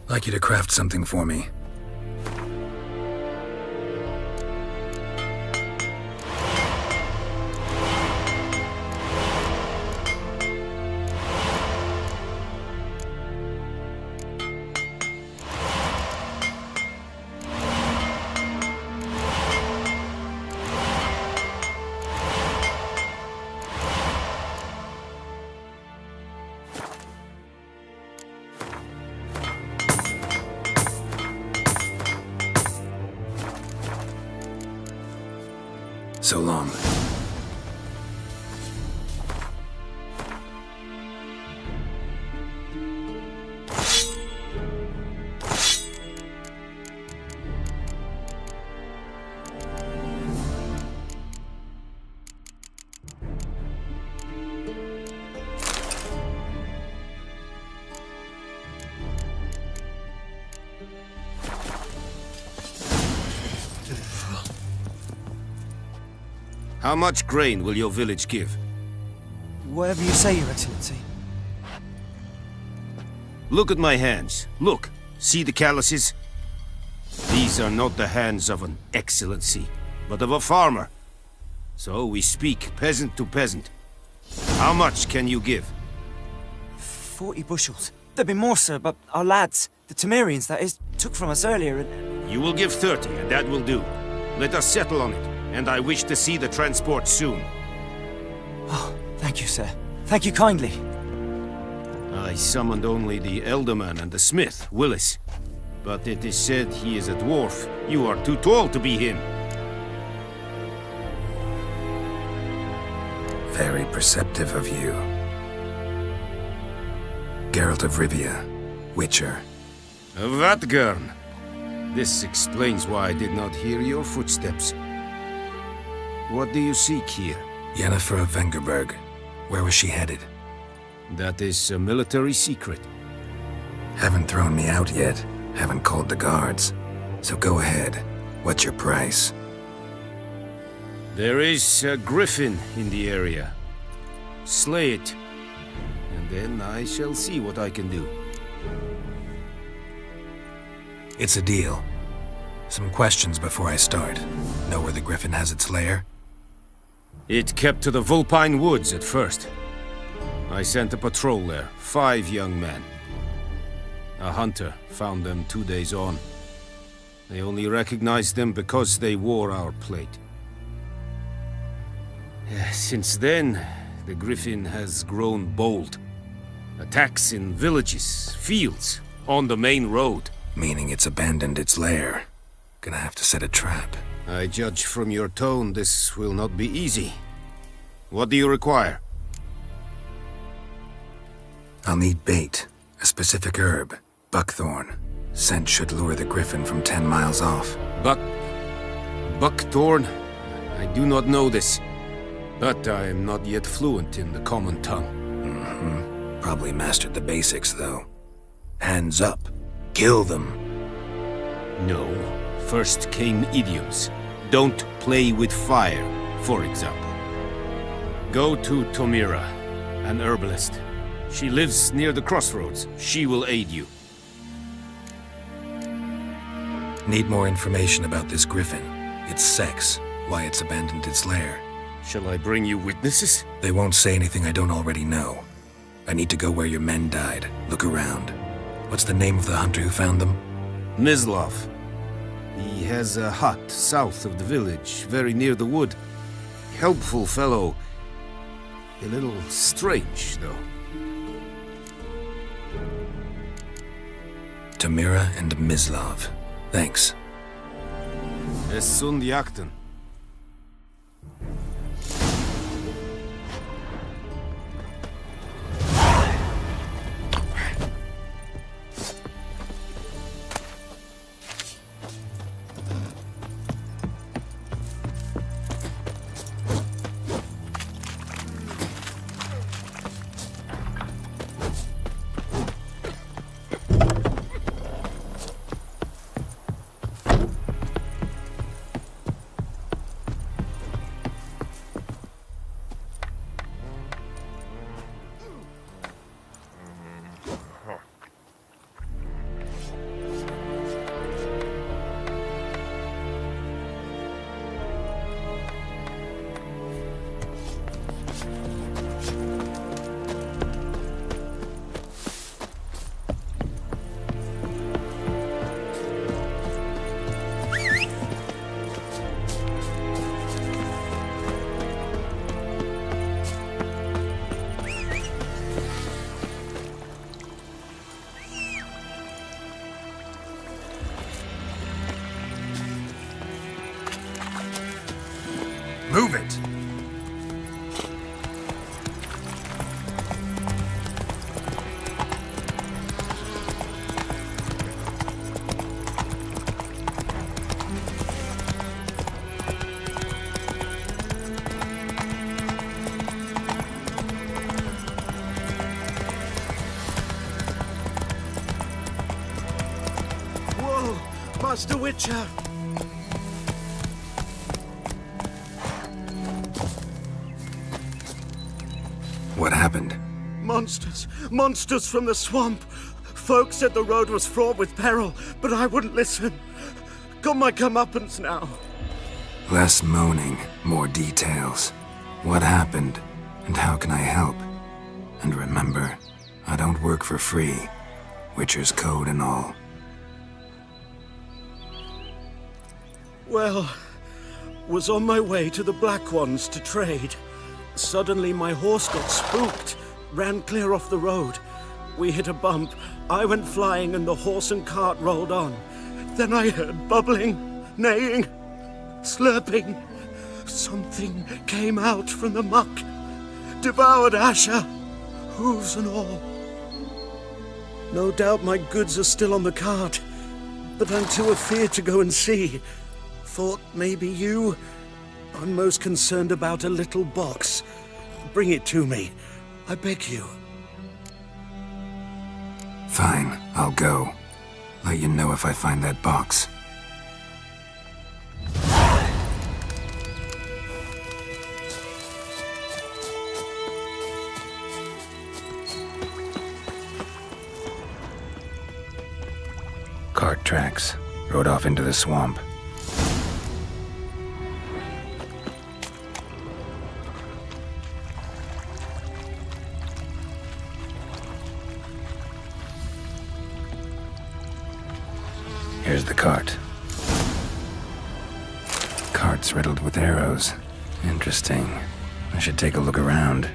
Like you to craft something for me. So long. How much grain will your village give? Whatever you say, Your Excellency. Look at my hands. Look. See the calluses? These are not the hands of an excellency, but of a farmer. So we speak peasant to peasant. How much can you give? 40 bushels. There'd be more, sir, but our lads, the Temerians, that is, took from us earlier and... You will give 30, and that will do. Let us settle on it, and I wish to see the transport soon. Oh, thank you, sir. Thank you kindly. I summoned only the Elderman and the smith, Willis. But it is said he is a dwarf. You are too tall to be him. Very perceptive of you. Geralt of Rivia, Witcher. Vatgern. This explains why I did not hear your footsteps. What do you seek here? Yennefer of Vengerberg. Where was she headed? That is a military secret. Haven't thrown me out yet. Haven't called the guards. So go ahead. What's your price? There is a griffin in the area. Slay it, and then I shall see what I can do. It's a deal. Some questions before I start. Know where the griffin has its lair? It kept to the Vulpine Woods at first. I sent a patrol there, 5 young men. A hunter found them 2 days on. They only recognized them because they wore our plate. Since then, the griffin has grown bold. Attacks in villages, fields, on the main road. Meaning it's abandoned its lair. Gonna have to set a trap. I judge from your tone this will not be easy. What do you require? I'll need bait. A specific herb. Buckthorn. Scent should lure the griffin from 10 miles off. Buckthorn? I do not know this. But I am not yet fluent in the common tongue. Mm-hmm. Probably mastered the basics, though. Hands up. Kill them. No. First came idioms. Don't play with fire, for example. Go to Tomira, an herbalist. She lives near the crossroads. She will aid you. Need more information about this griffin. Its sex, why it's abandoned its lair. Shall I bring you witnesses? They won't say anything I don't already know. I need to go where your men died. Look around. What's the name of the hunter who found them? Mislov. He has a hut south of the village, very near the wood. Helpful fellow. A little strange, though. Tamira and Mislov. Thanks. Es sunt jakten. Move it! Whoa, Master Witcher! What happened? Monsters! Monsters from the swamp! Folk said the road was fraught with peril, but I wouldn't listen. Got my comeuppance now. Less moaning, more details. What happened, and how can I help? And remember, I don't work for free. Witcher's code and all. Well, was on my way to the Black Ones to trade. Suddenly my horse got spooked, ran clear off the road. We hit a bump, I went flying and the horse and cart rolled on. Then I heard bubbling, neighing, slurping. Something came out from the muck, devoured Asher, hooves and all. No doubt my goods are still on the cart, but I'm too afeard to go and see. Thought maybe you... I'm most concerned about a little box. Bring it to me. I beg you. Fine, I'll go. Let you know if I find that box. cart tracks. Rode off into the swamp. Here's the cart. Cart's riddled with arrows. Interesting. I should take a look around.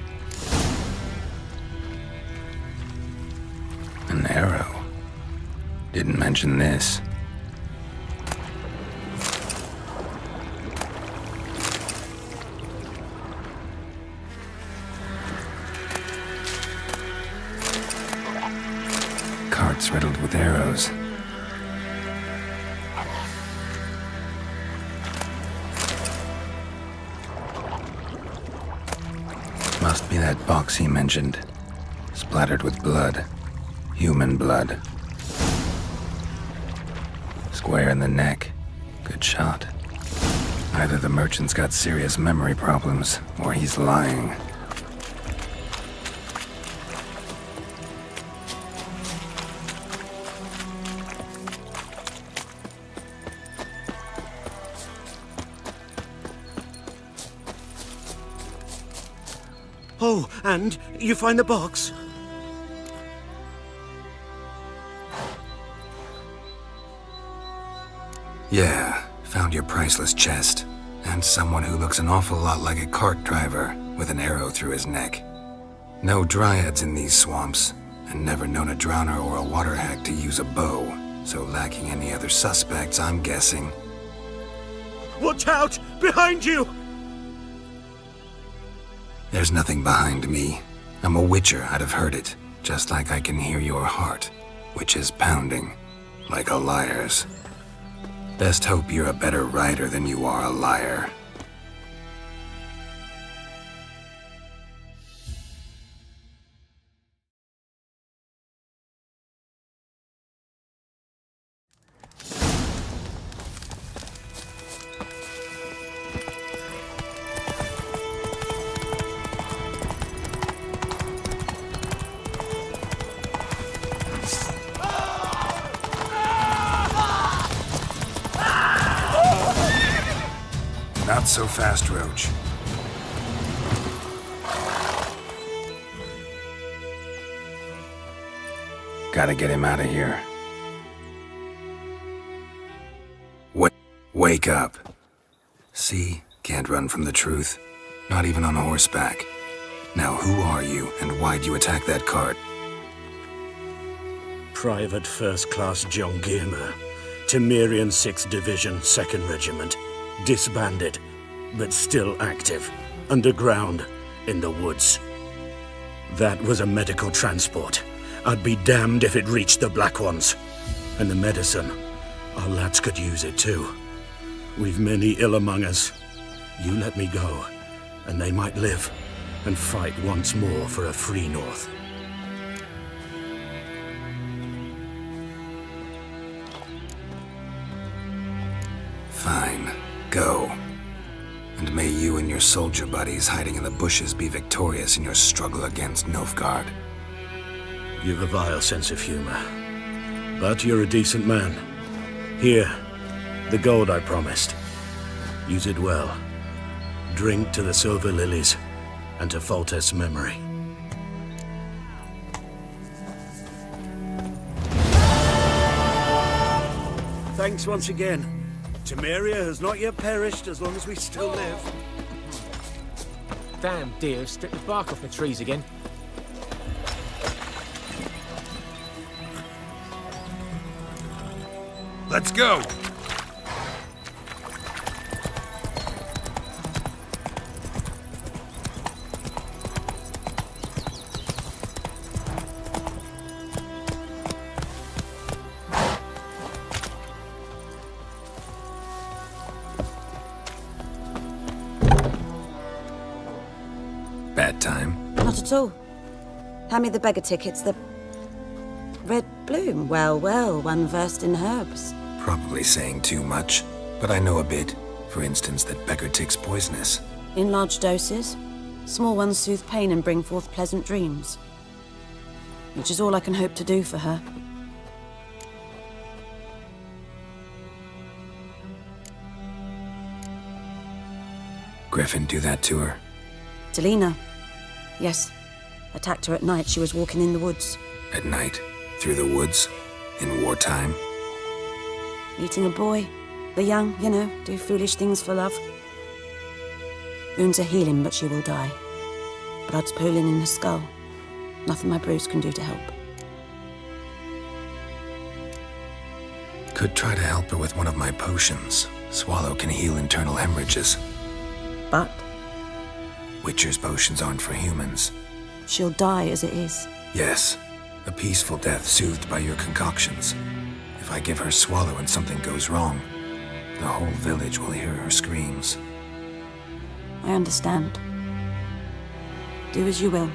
An arrow. Didn't mention this. Cart's riddled with arrows. Must be that box he mentioned. Splattered with blood. Human blood. Square in the neck. Good shot. Either the merchant's got serious memory problems, or he's lying. Oh, and you find the box? Yeah, found your priceless chest. And someone who looks an awful lot like a cart driver, with an arrow through his neck. No dryads in these swamps, and never known a drowner or a water hack to use a bow, so lacking any other suspects, I'm guessing. Watch out! Behind you! There's nothing behind me. I'm a witcher, I'd have heard it, just like I can hear your heart, which is pounding, like a liar's. Best hope you're a better rider than you are a liar. Not so fast, Roach. Gotta get him out of here. Wake up. See? Can't run from the truth. Not even on horseback. Now who are you, and why'd you attack that cart? Private First Class John Giermer, Temerian 6th Division, 2nd Regiment. Disbanded, but still active, underground, in the woods. That was a medical transport. I'd be damned if it reached the Black Ones. And the medicine, our lads could use it too. We've many ill among us. You let me go, and they might live, and fight once more for a free North. Fine. Go. And may you and your soldier buddies hiding in the bushes be victorious in your struggle against Nilfgaard. You've a vile sense of humor. But you're a decent man. Here, the gold I promised. Use it well. Drink to the silver lilies, and to Foltest's memory. Thanks once again. Temeria has not yet perished as long as we still live. Damn deer, stripped the bark off the trees again. Let's go! Bad time? Not at all. Hand me the beggar tickets, the red bloom. Well, well, one versed in herbs. Probably saying too much, but I know a bit. For instance, that beggar tick's poisonous. In large doses. Small ones soothe pain and bring forth pleasant dreams. Which is all I can hope to do for her. Griffin do that to her? Delina. Yes. Attacked her at night. She was walking in the woods. At night? Through the woods? In wartime? Meeting a boy. The young, you know, do foolish things for love. Wounds are healing, but she will die. Blood's pooling in her skull. Nothing my bruise can do to help. Could try to help her with one of my potions. Swallow can heal internal hemorrhages. But? Witcher's potions aren't for humans. She'll die as it is. Yes. A peaceful death soothed by your concoctions. If I give her Swallow and something goes wrong, the whole village will hear her screams. I understand. Do as you will.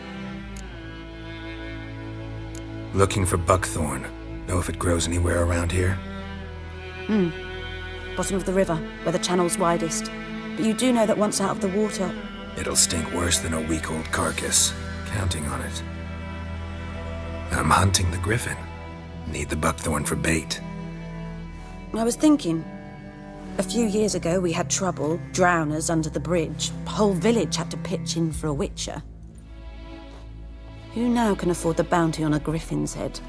Looking for buckthorn. Know if it grows anywhere around here? Bottom of the river, where the channel's widest. But you do know that once out of the water... It'll stink worse than a week-old carcass. Counting on it. I'm hunting the griffin. Need the buckthorn for bait. I was thinking... A few years ago, we had trouble, drowners under the bridge. The whole village had to pitch in for a witcher. Who now can afford the bounty on a griffin's head?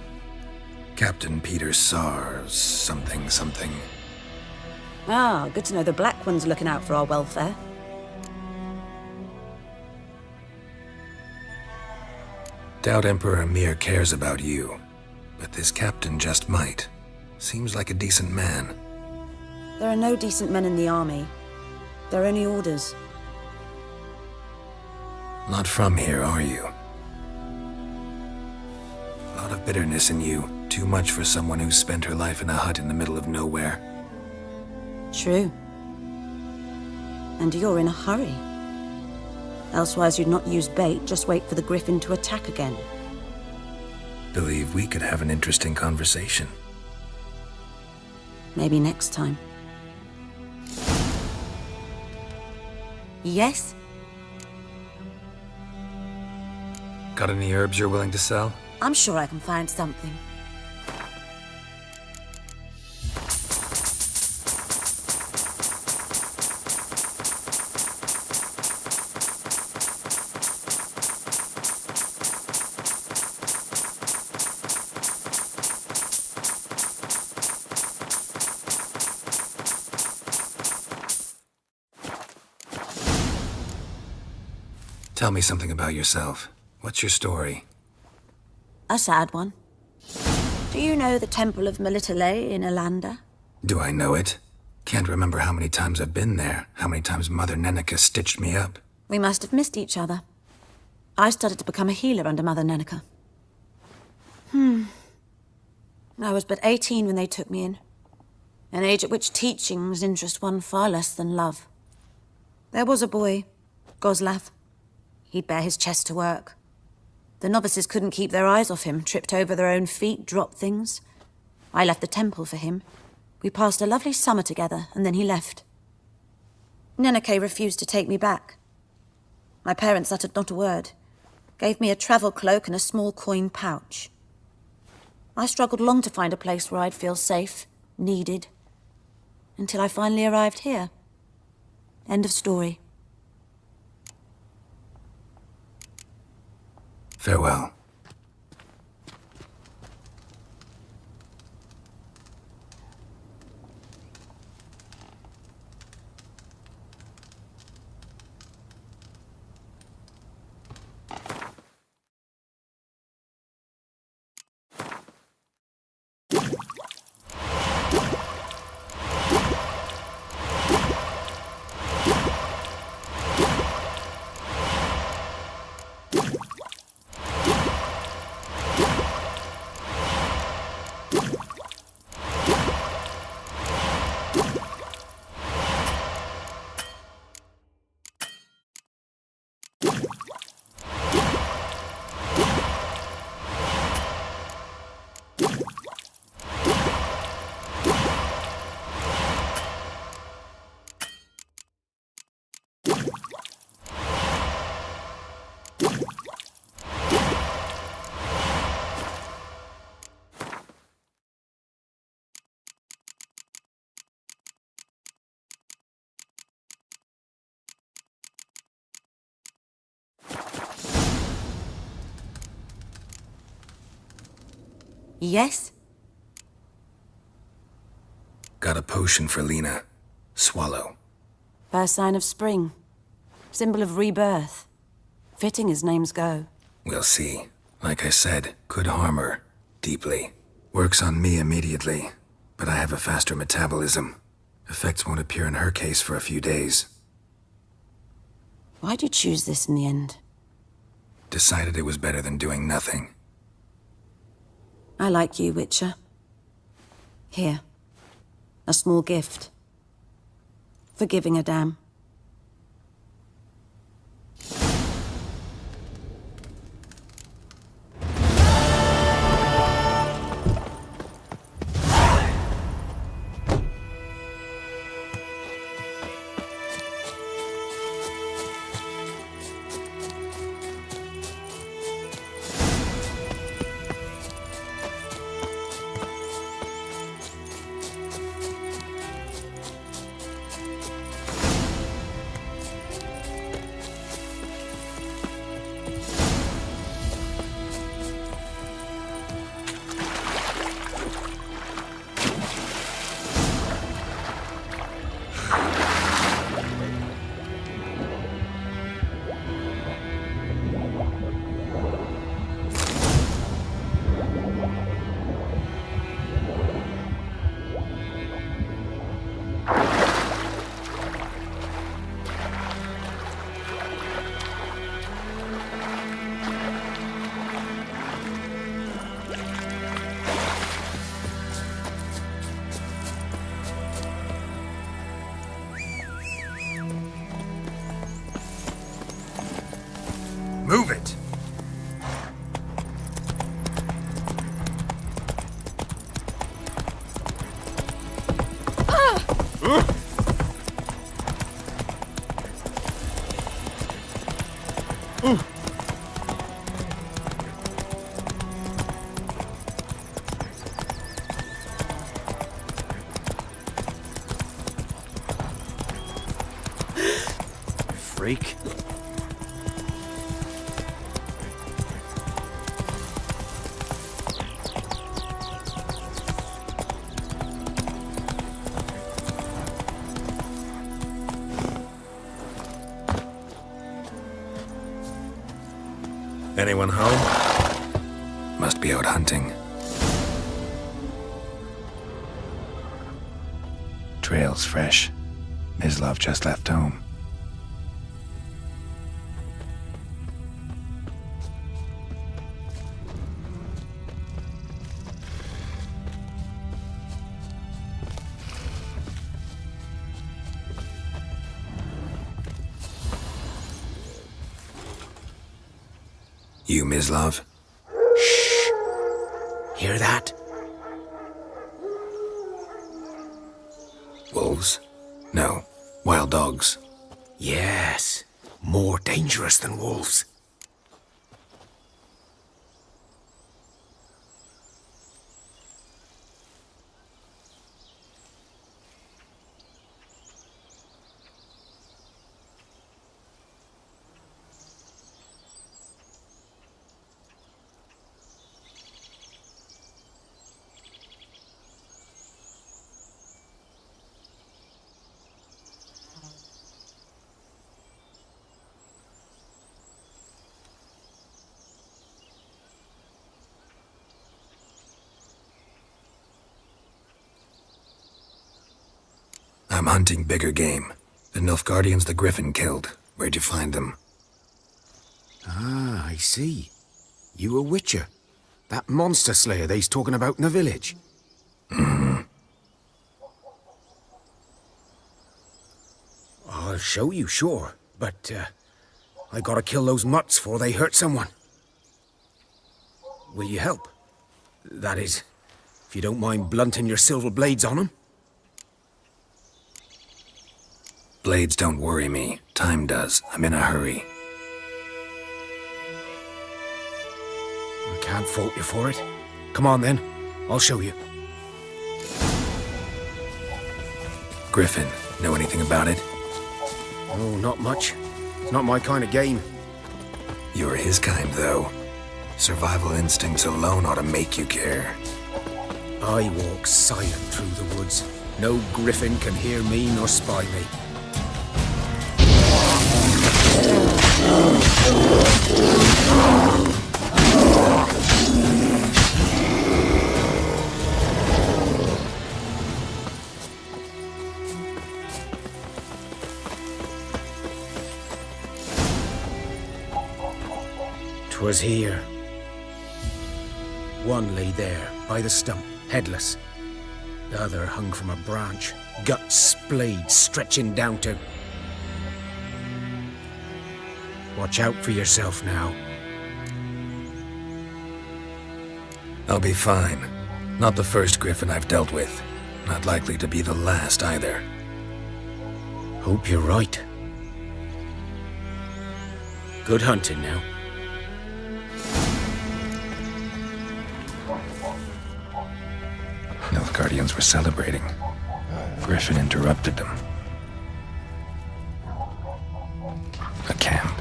Captain Peter Sars, something. Ah, good to know the Black One's looking out for our welfare. Doubt Emperor Emir cares about you, but this captain just might. Seems like a decent man. There are no decent men in the army. They're only orders. Not from here, are you? A lot of bitterness in you. Too much for someone who's spent her life in a hut in the middle of nowhere. True. And you're in a hurry. Elsewise you'd not use bait, just wait for the griffin to attack again. Believe we could have an interesting conversation. Maybe next time. Yes? Got any herbs you're willing to sell? I'm sure I can find something. Tell me something about yourself. What's your story? A sad one. Do you know the Temple of Melitele in Alanda? Do I know it? Can't remember how many times I've been there, how many times Mother Nenica stitched me up. We must have missed each other. I started to become a healer under Mother Nenica. I was but 18 when they took me in. An age at which teachings interest one far less than love. There was a boy, Goslav. He'd bare his chest to work. The novices couldn't keep their eyes off him, tripped over their own feet, dropped things. I left the temple for him. We passed a lovely summer together, and then he left. Nenike refused to take me back. My parents uttered not a word, gave me a travel cloak and a small coin pouch. I struggled long to find a place where I'd feel safe, needed, until I finally arrived here. End of story. Farewell. Yes? Got a potion for Lena. Swallow. First sign of spring. Symbol of rebirth. Fitting as names go. We'll see. Like I said, could harm her. Deeply. Works on me immediately, but I have a faster metabolism. Effects won't appear in her case for a few days. Why'd you choose this in the end? Decided it was better than doing nothing. I like you, Witcher. Here. A small gift. For giving a damn. Move it! Freak. Anyone home? Must be out hunting. Trail's fresh. Mislav just left home. You, Mislav? Shh! Hear that? Wolves? No. Wild dogs. Yes. More dangerous than wolves. I'm hunting bigger game. The Nilfgaardians the Griffin killed. Where'd you find them? Ah, I see. You a witcher. That monster slayer they's talking about in the village. Mm-hmm. I'll show you, sure. But, I gotta kill those mutts before they hurt someone. Will you help? That is, if you don't mind blunting your silver blades on them. Blades don't worry me. Time does. I'm in a hurry. I can't fault you for it. Come on then, I'll show you. Griffin, know anything about it? Oh, not much. It's not my kind of game. You're his kind, though. Survival instincts alone ought to make you care. I walk silent through the woods. No griffin can hear me nor spy me. 'Twas here. One lay there, by the stump, headless. The other hung from a branch, guts splayed, stretching down to... Watch out for yourself now. I'll be fine. Not the first griffin I've dealt with. Not likely to be the last either. Hope you're right. Good hunting now. Nilfgaardians were celebrating. Griffin interrupted them. A camp.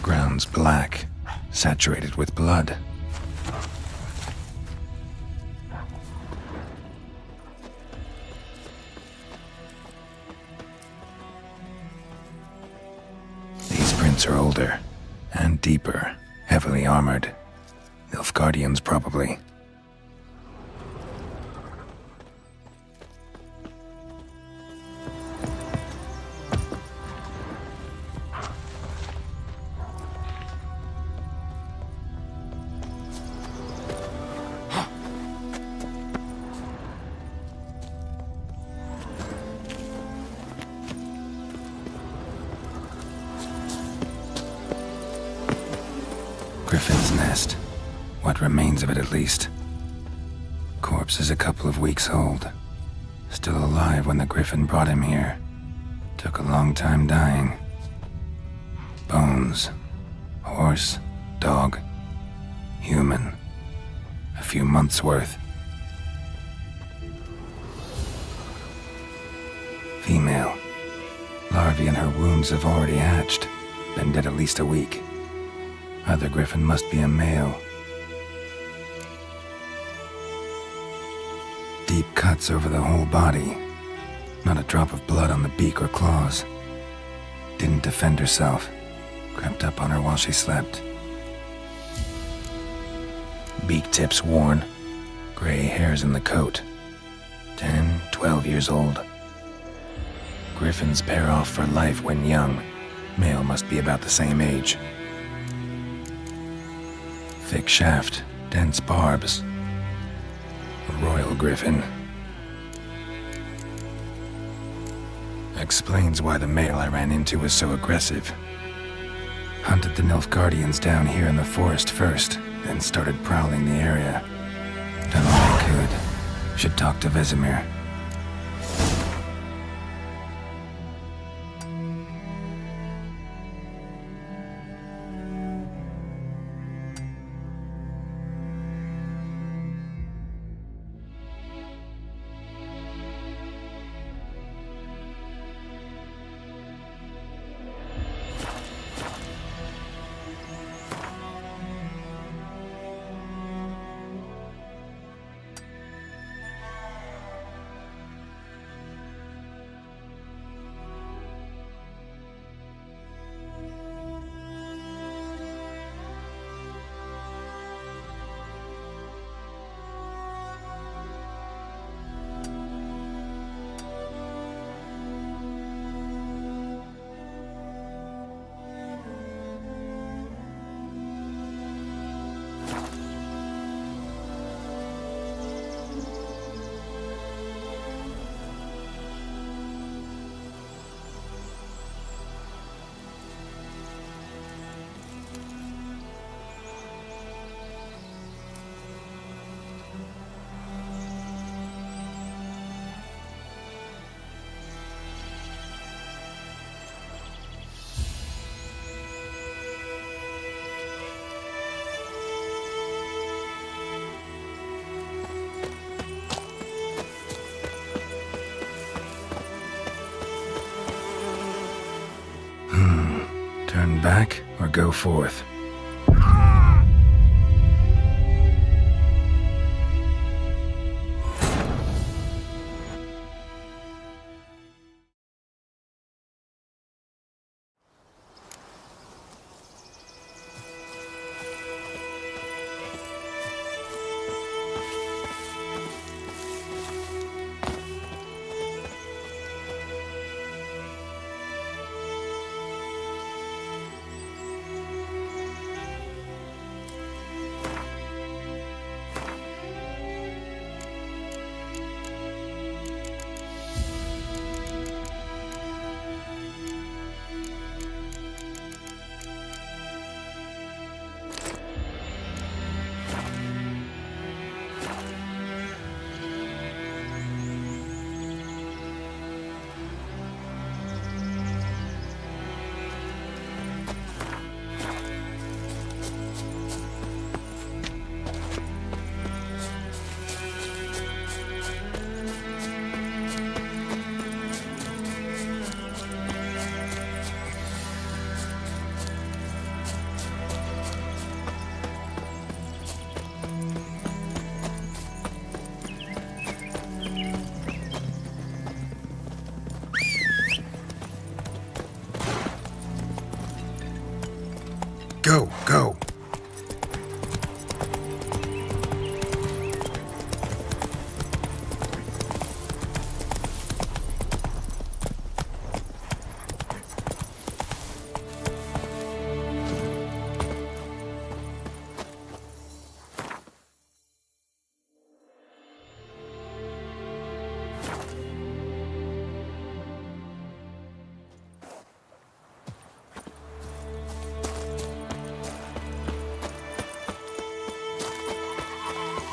Ground's black, saturated with blood. These prints are older and deeper, heavily armored. Nilfgaardians, probably. Griffin's nest. What remains of it, at least. Corpse is a couple of weeks old. Still alive when the griffin brought him here. Took a long time dying. Bones. Horse. Dog. Human. A few months' worth. Female. Larvae in her wounds have already hatched. Been dead at least a week. Other griffin must be a male. Deep cuts over the whole body. Not a drop of blood on the beak or claws. Didn't defend herself. Crept up on her while she slept. Beak tips worn. Gray hairs in the coat. 10, 12 years old. Griffins pair off for life when young. Male must be about the same age. Thick shaft, dense barbs. A royal griffin. Explains why the male I ran into was so aggressive. Hunted the Nilfgaardians down here in the forest first, then started prowling the area. Done all I could. Should talk to Vesemir. back or go forth? Go, go.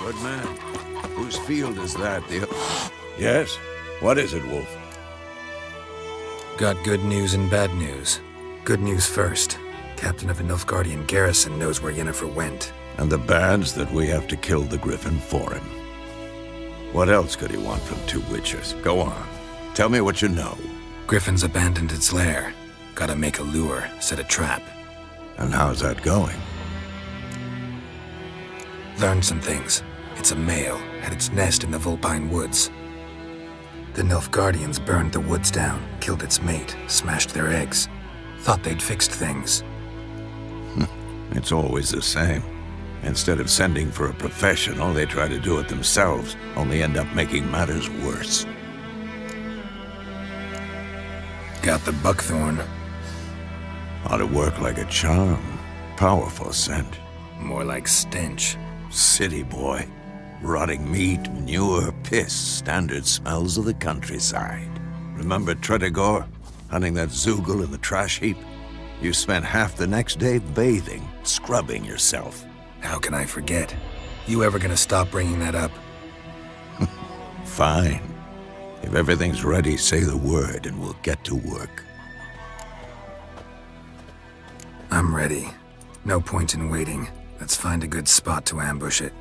Good man. Whose field is that? Yes? What is it, Wolf? Got good news and bad news. Good news first. Captain of the Nilfgaardian garrison knows where Yennefer went. And the bad's that we have to kill the Griffin for him. What else could he want from two witchers? Go on. Tell me what you know. Griffin's abandoned its lair. Gotta make a lure, set a trap. And how's that going? Learned some things. It's a male, had its nest in the Vulpine Woods. The Nilfgaardians burned the woods down, killed its mate, smashed their eggs. Thought they'd fixed things. It's always the same. Instead of sending for a professional, they try to do it themselves, only end up making matters worse. Got the buckthorn. Ought to work like a charm. Powerful scent. More like stench. City boy. Rotting meat, manure, piss, standard smells of the countryside. Remember Tredegor? Hunting that Zoogle in the trash heap? You spent half the next day bathing, scrubbing yourself. How can I forget? You ever gonna stop bringing that up? Fine. If everything's ready, say the word and we'll get to work. I'm ready. No point in waiting. Let's find a good spot to ambush it.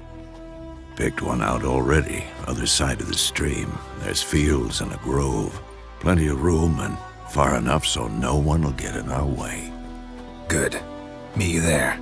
Picked one out already, other side of the stream. There's fields and a grove. Plenty of room and far enough so no one will get in our way. Good. Meet you there.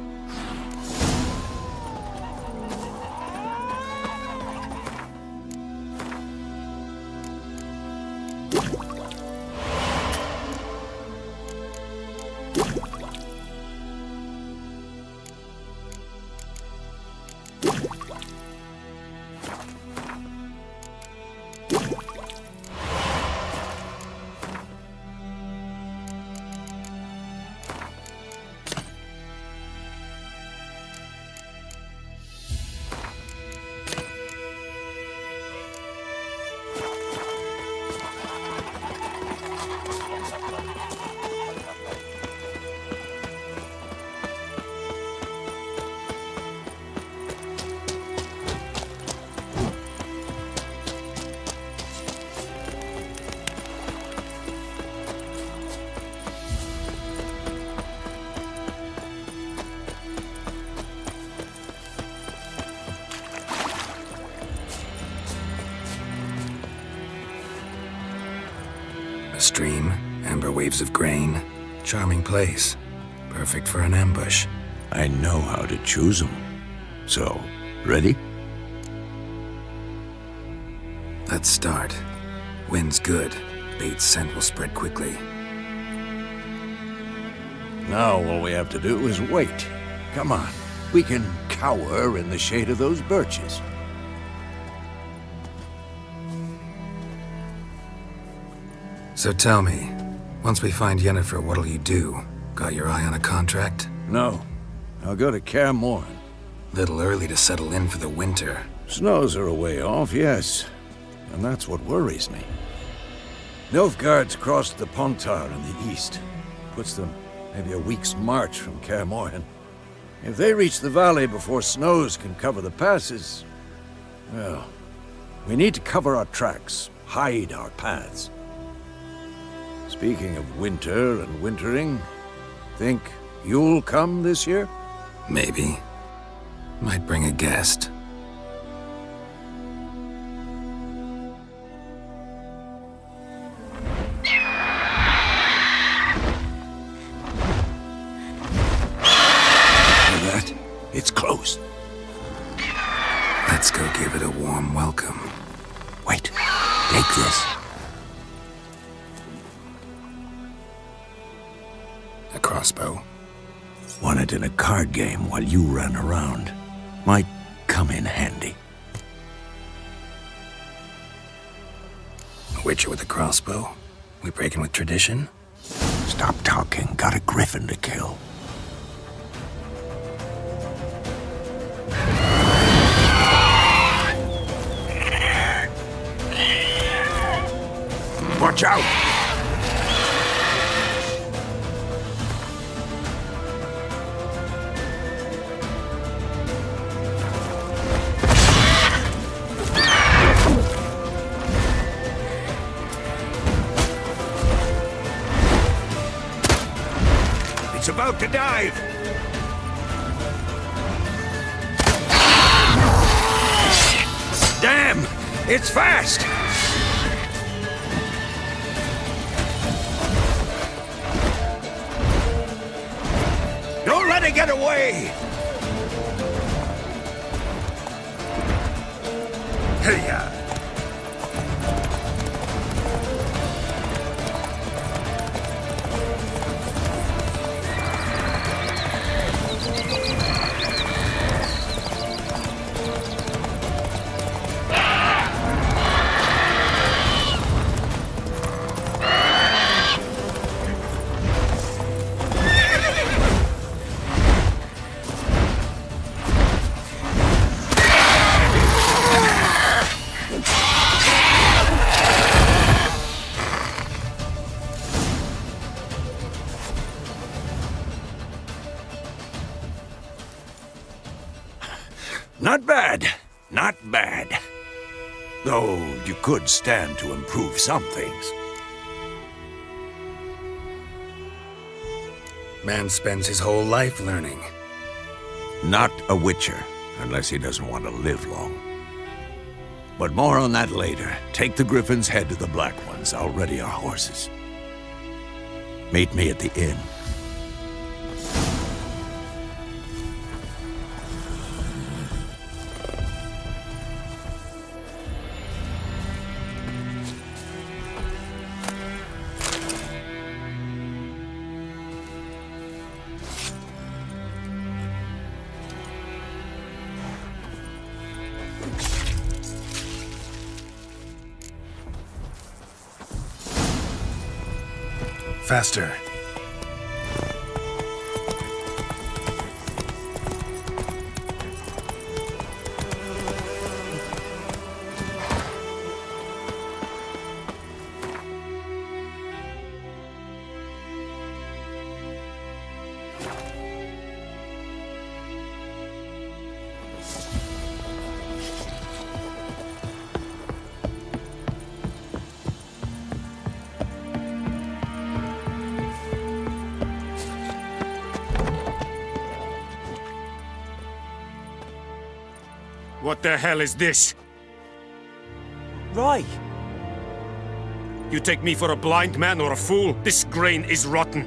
A stream, amber waves of grain. Charming place. Perfect for an ambush. I know how to choose them. So, ready? Let's start. Wind's good. Bait's scent will spread quickly. Now all we have to do is wait. Come on. We can cower in the shade of those birches. So tell me, once we find Yennefer, what'll you do? Got your eye on a contract? No. I'll go to Kaer Morhen. Little early to settle in for the winter. Snows are a way off, yes. And that's what worries me. Nilfgaard's crossed the Pontar in the east. Puts them maybe a week's march from Kaer Morhen. If they reach the valley before snows can cover the passes, well, we need to cover our tracks, hide our paths. Speaking of winter and wintering, think you'll come this year? Maybe. Might bring a guest. That? It's close. Let's go give it a warm welcome. Wait, take this. A crossbow. Won it in a card game while you ran around. Might come in handy. A witcher with a crossbow? We breaking with tradition? Stop talking. Got a griffin to kill. Watch out! It's about to dive! Damn! It's fast! Don't let it get away! Hey-ya! Not bad. Not bad. Though you could stand to improve some things. Man spends his whole life learning. Not a witcher, unless he doesn't want to live long. But more on that later. Take the griffin's head to the Black Ones. I'll ready our horses. Meet me at the inn. Faster. What the hell is this? Rye! You take me for a blind man or a fool? This grain is rotten.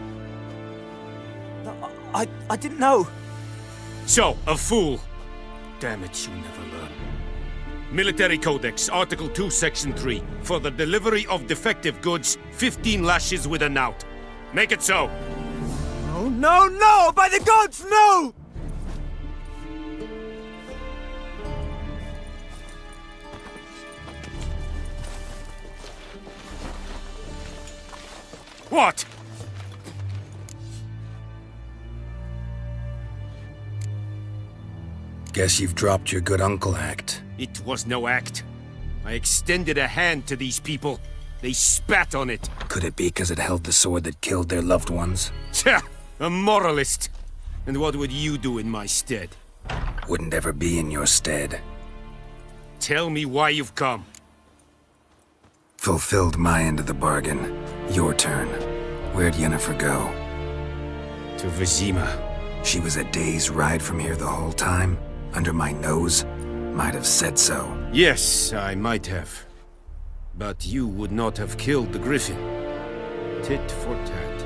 I didn't know. So, a fool. Damn it, you never learn. Military Codex, Article 2, Section 3. For the delivery of defective goods, 15 lashes with a knout. Make it so. Oh, no, no! By the gods, no! What? Guess you've dropped your good uncle act. It was no act. I extended a hand to these people. They spat on it. Could it be because it held the sword that killed their loved ones? Tja, a moralist. And what would you do in my stead? Wouldn't ever be in your stead. Tell me why you've come. Fulfilled my end of the bargain. Your turn. Where'd Yennefer go? To Vizima. She was a day's ride from here the whole time? Under my nose? Might have said so. Yes, I might have. But you would not have killed the griffin. Tit for tat.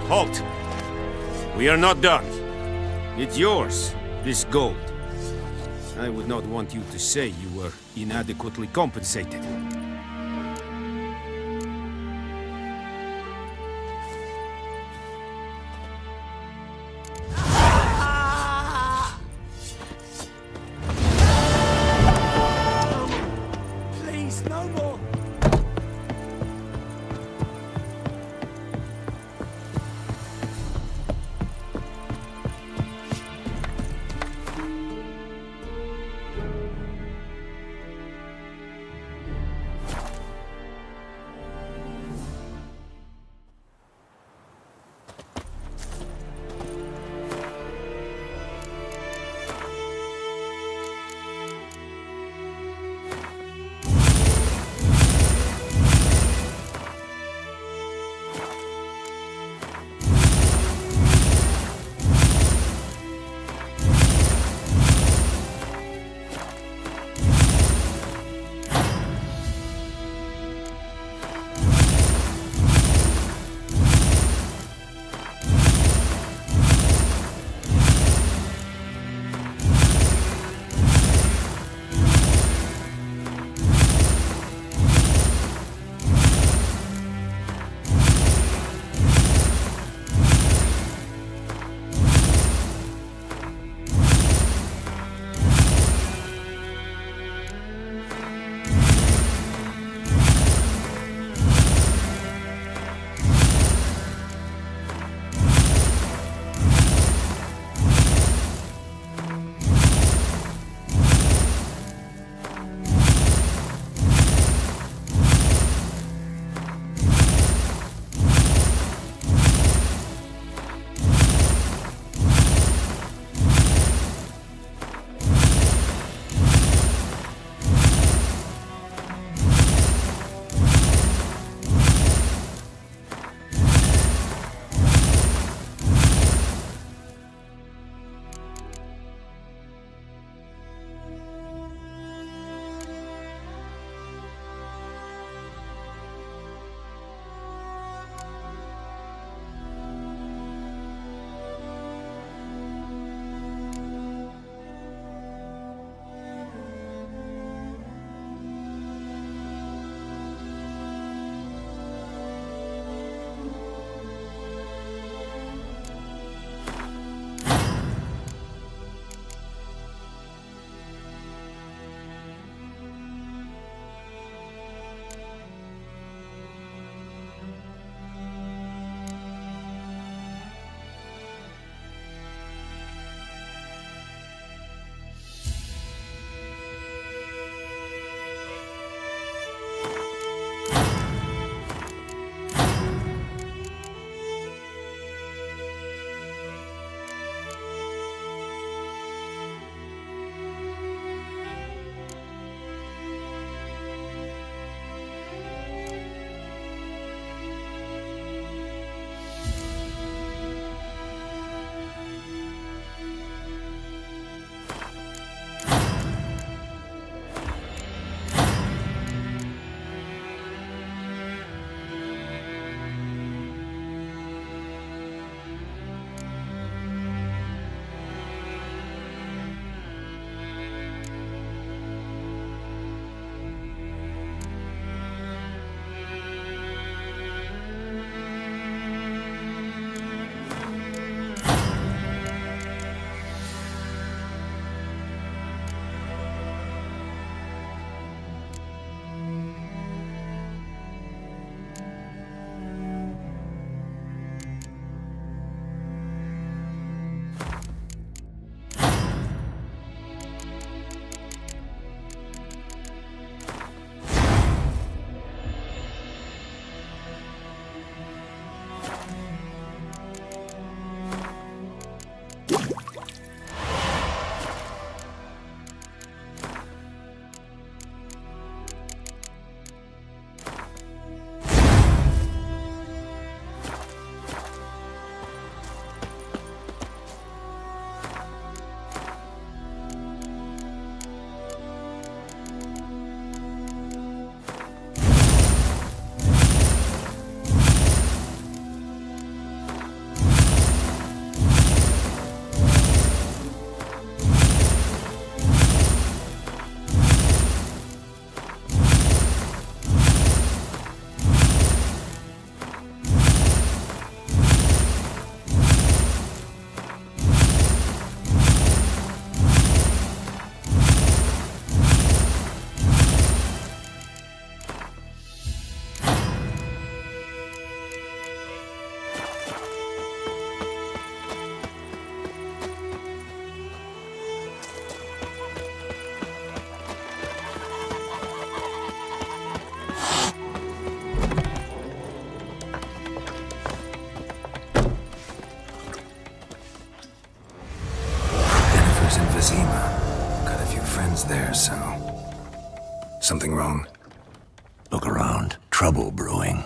Halt! We are not done. It's yours, this gold. I would not want you to say you were inadequately compensated. Please, no more! one's there, so... Something wrong? Look around. Trouble brewing.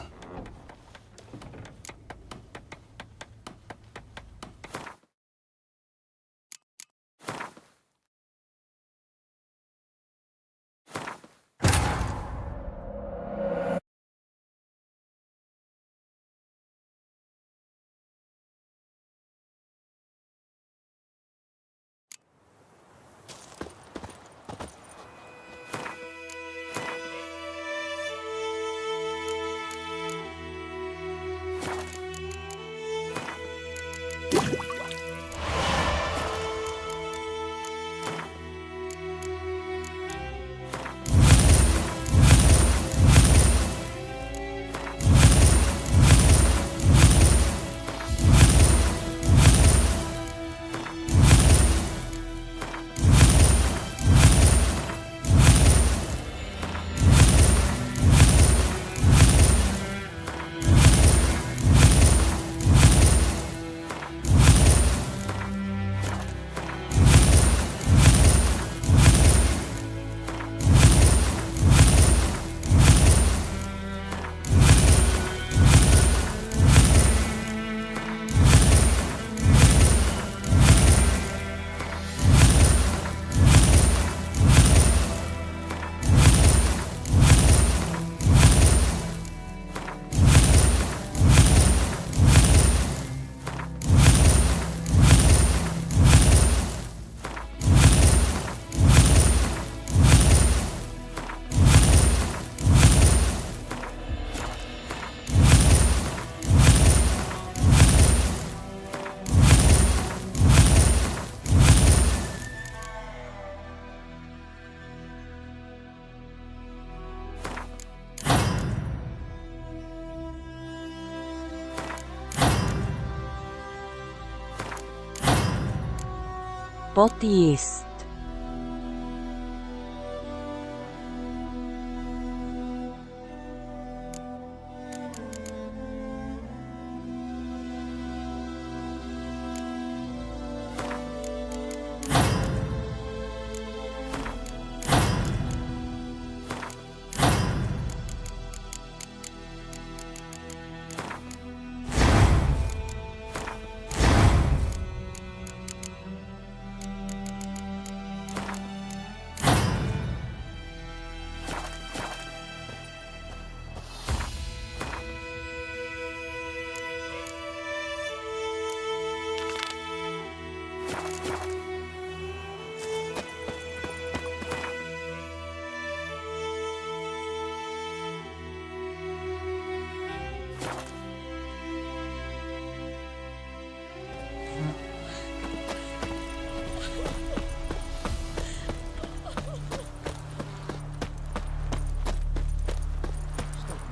Pot jest.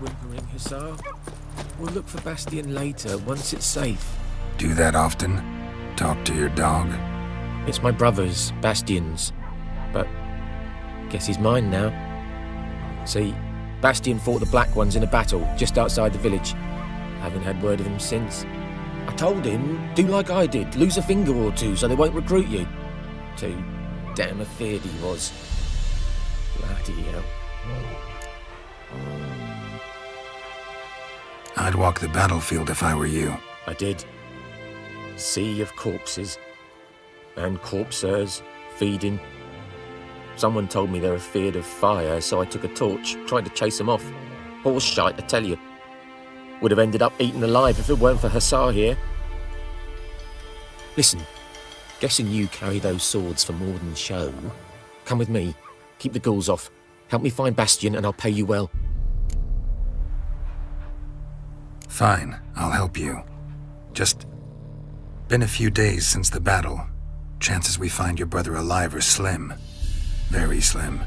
Whimpering, Hussar. We'll look for Bastion later, once it's safe. Do that often? Talk to your dog? It's my brother's, Bastion's. But guess he's mine now. See, Bastion fought the Black Ones in a battle just outside the village. Haven't had word of him since. I told him, do like I did, lose a finger or two so they won't recruit you. Too damn afeard he was. Bloody hell. I'd walk the battlefield if I were you. I did. Sea of corpses. And corpsers feeding. Someone told me they're afeard of fire, so I took a torch, tried to chase them off. Horse shite, I tell you. Would have ended up eaten alive if it weren't for Hussar here. Listen, guessing you carry those swords for more than show. Come with me. Keep the ghouls off. Help me find Bastion and I'll pay you well. Fine, I'll help you. Just been a few days since the battle. Chances we find your brother alive are slim. Very slim.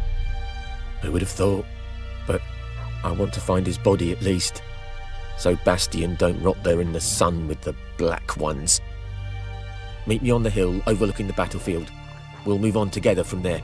I would have thought, but I want to find his body at least. So Bastion don't rot there in the sun with the Black Ones. Meet me on the hill overlooking the battlefield. We'll move on together from there.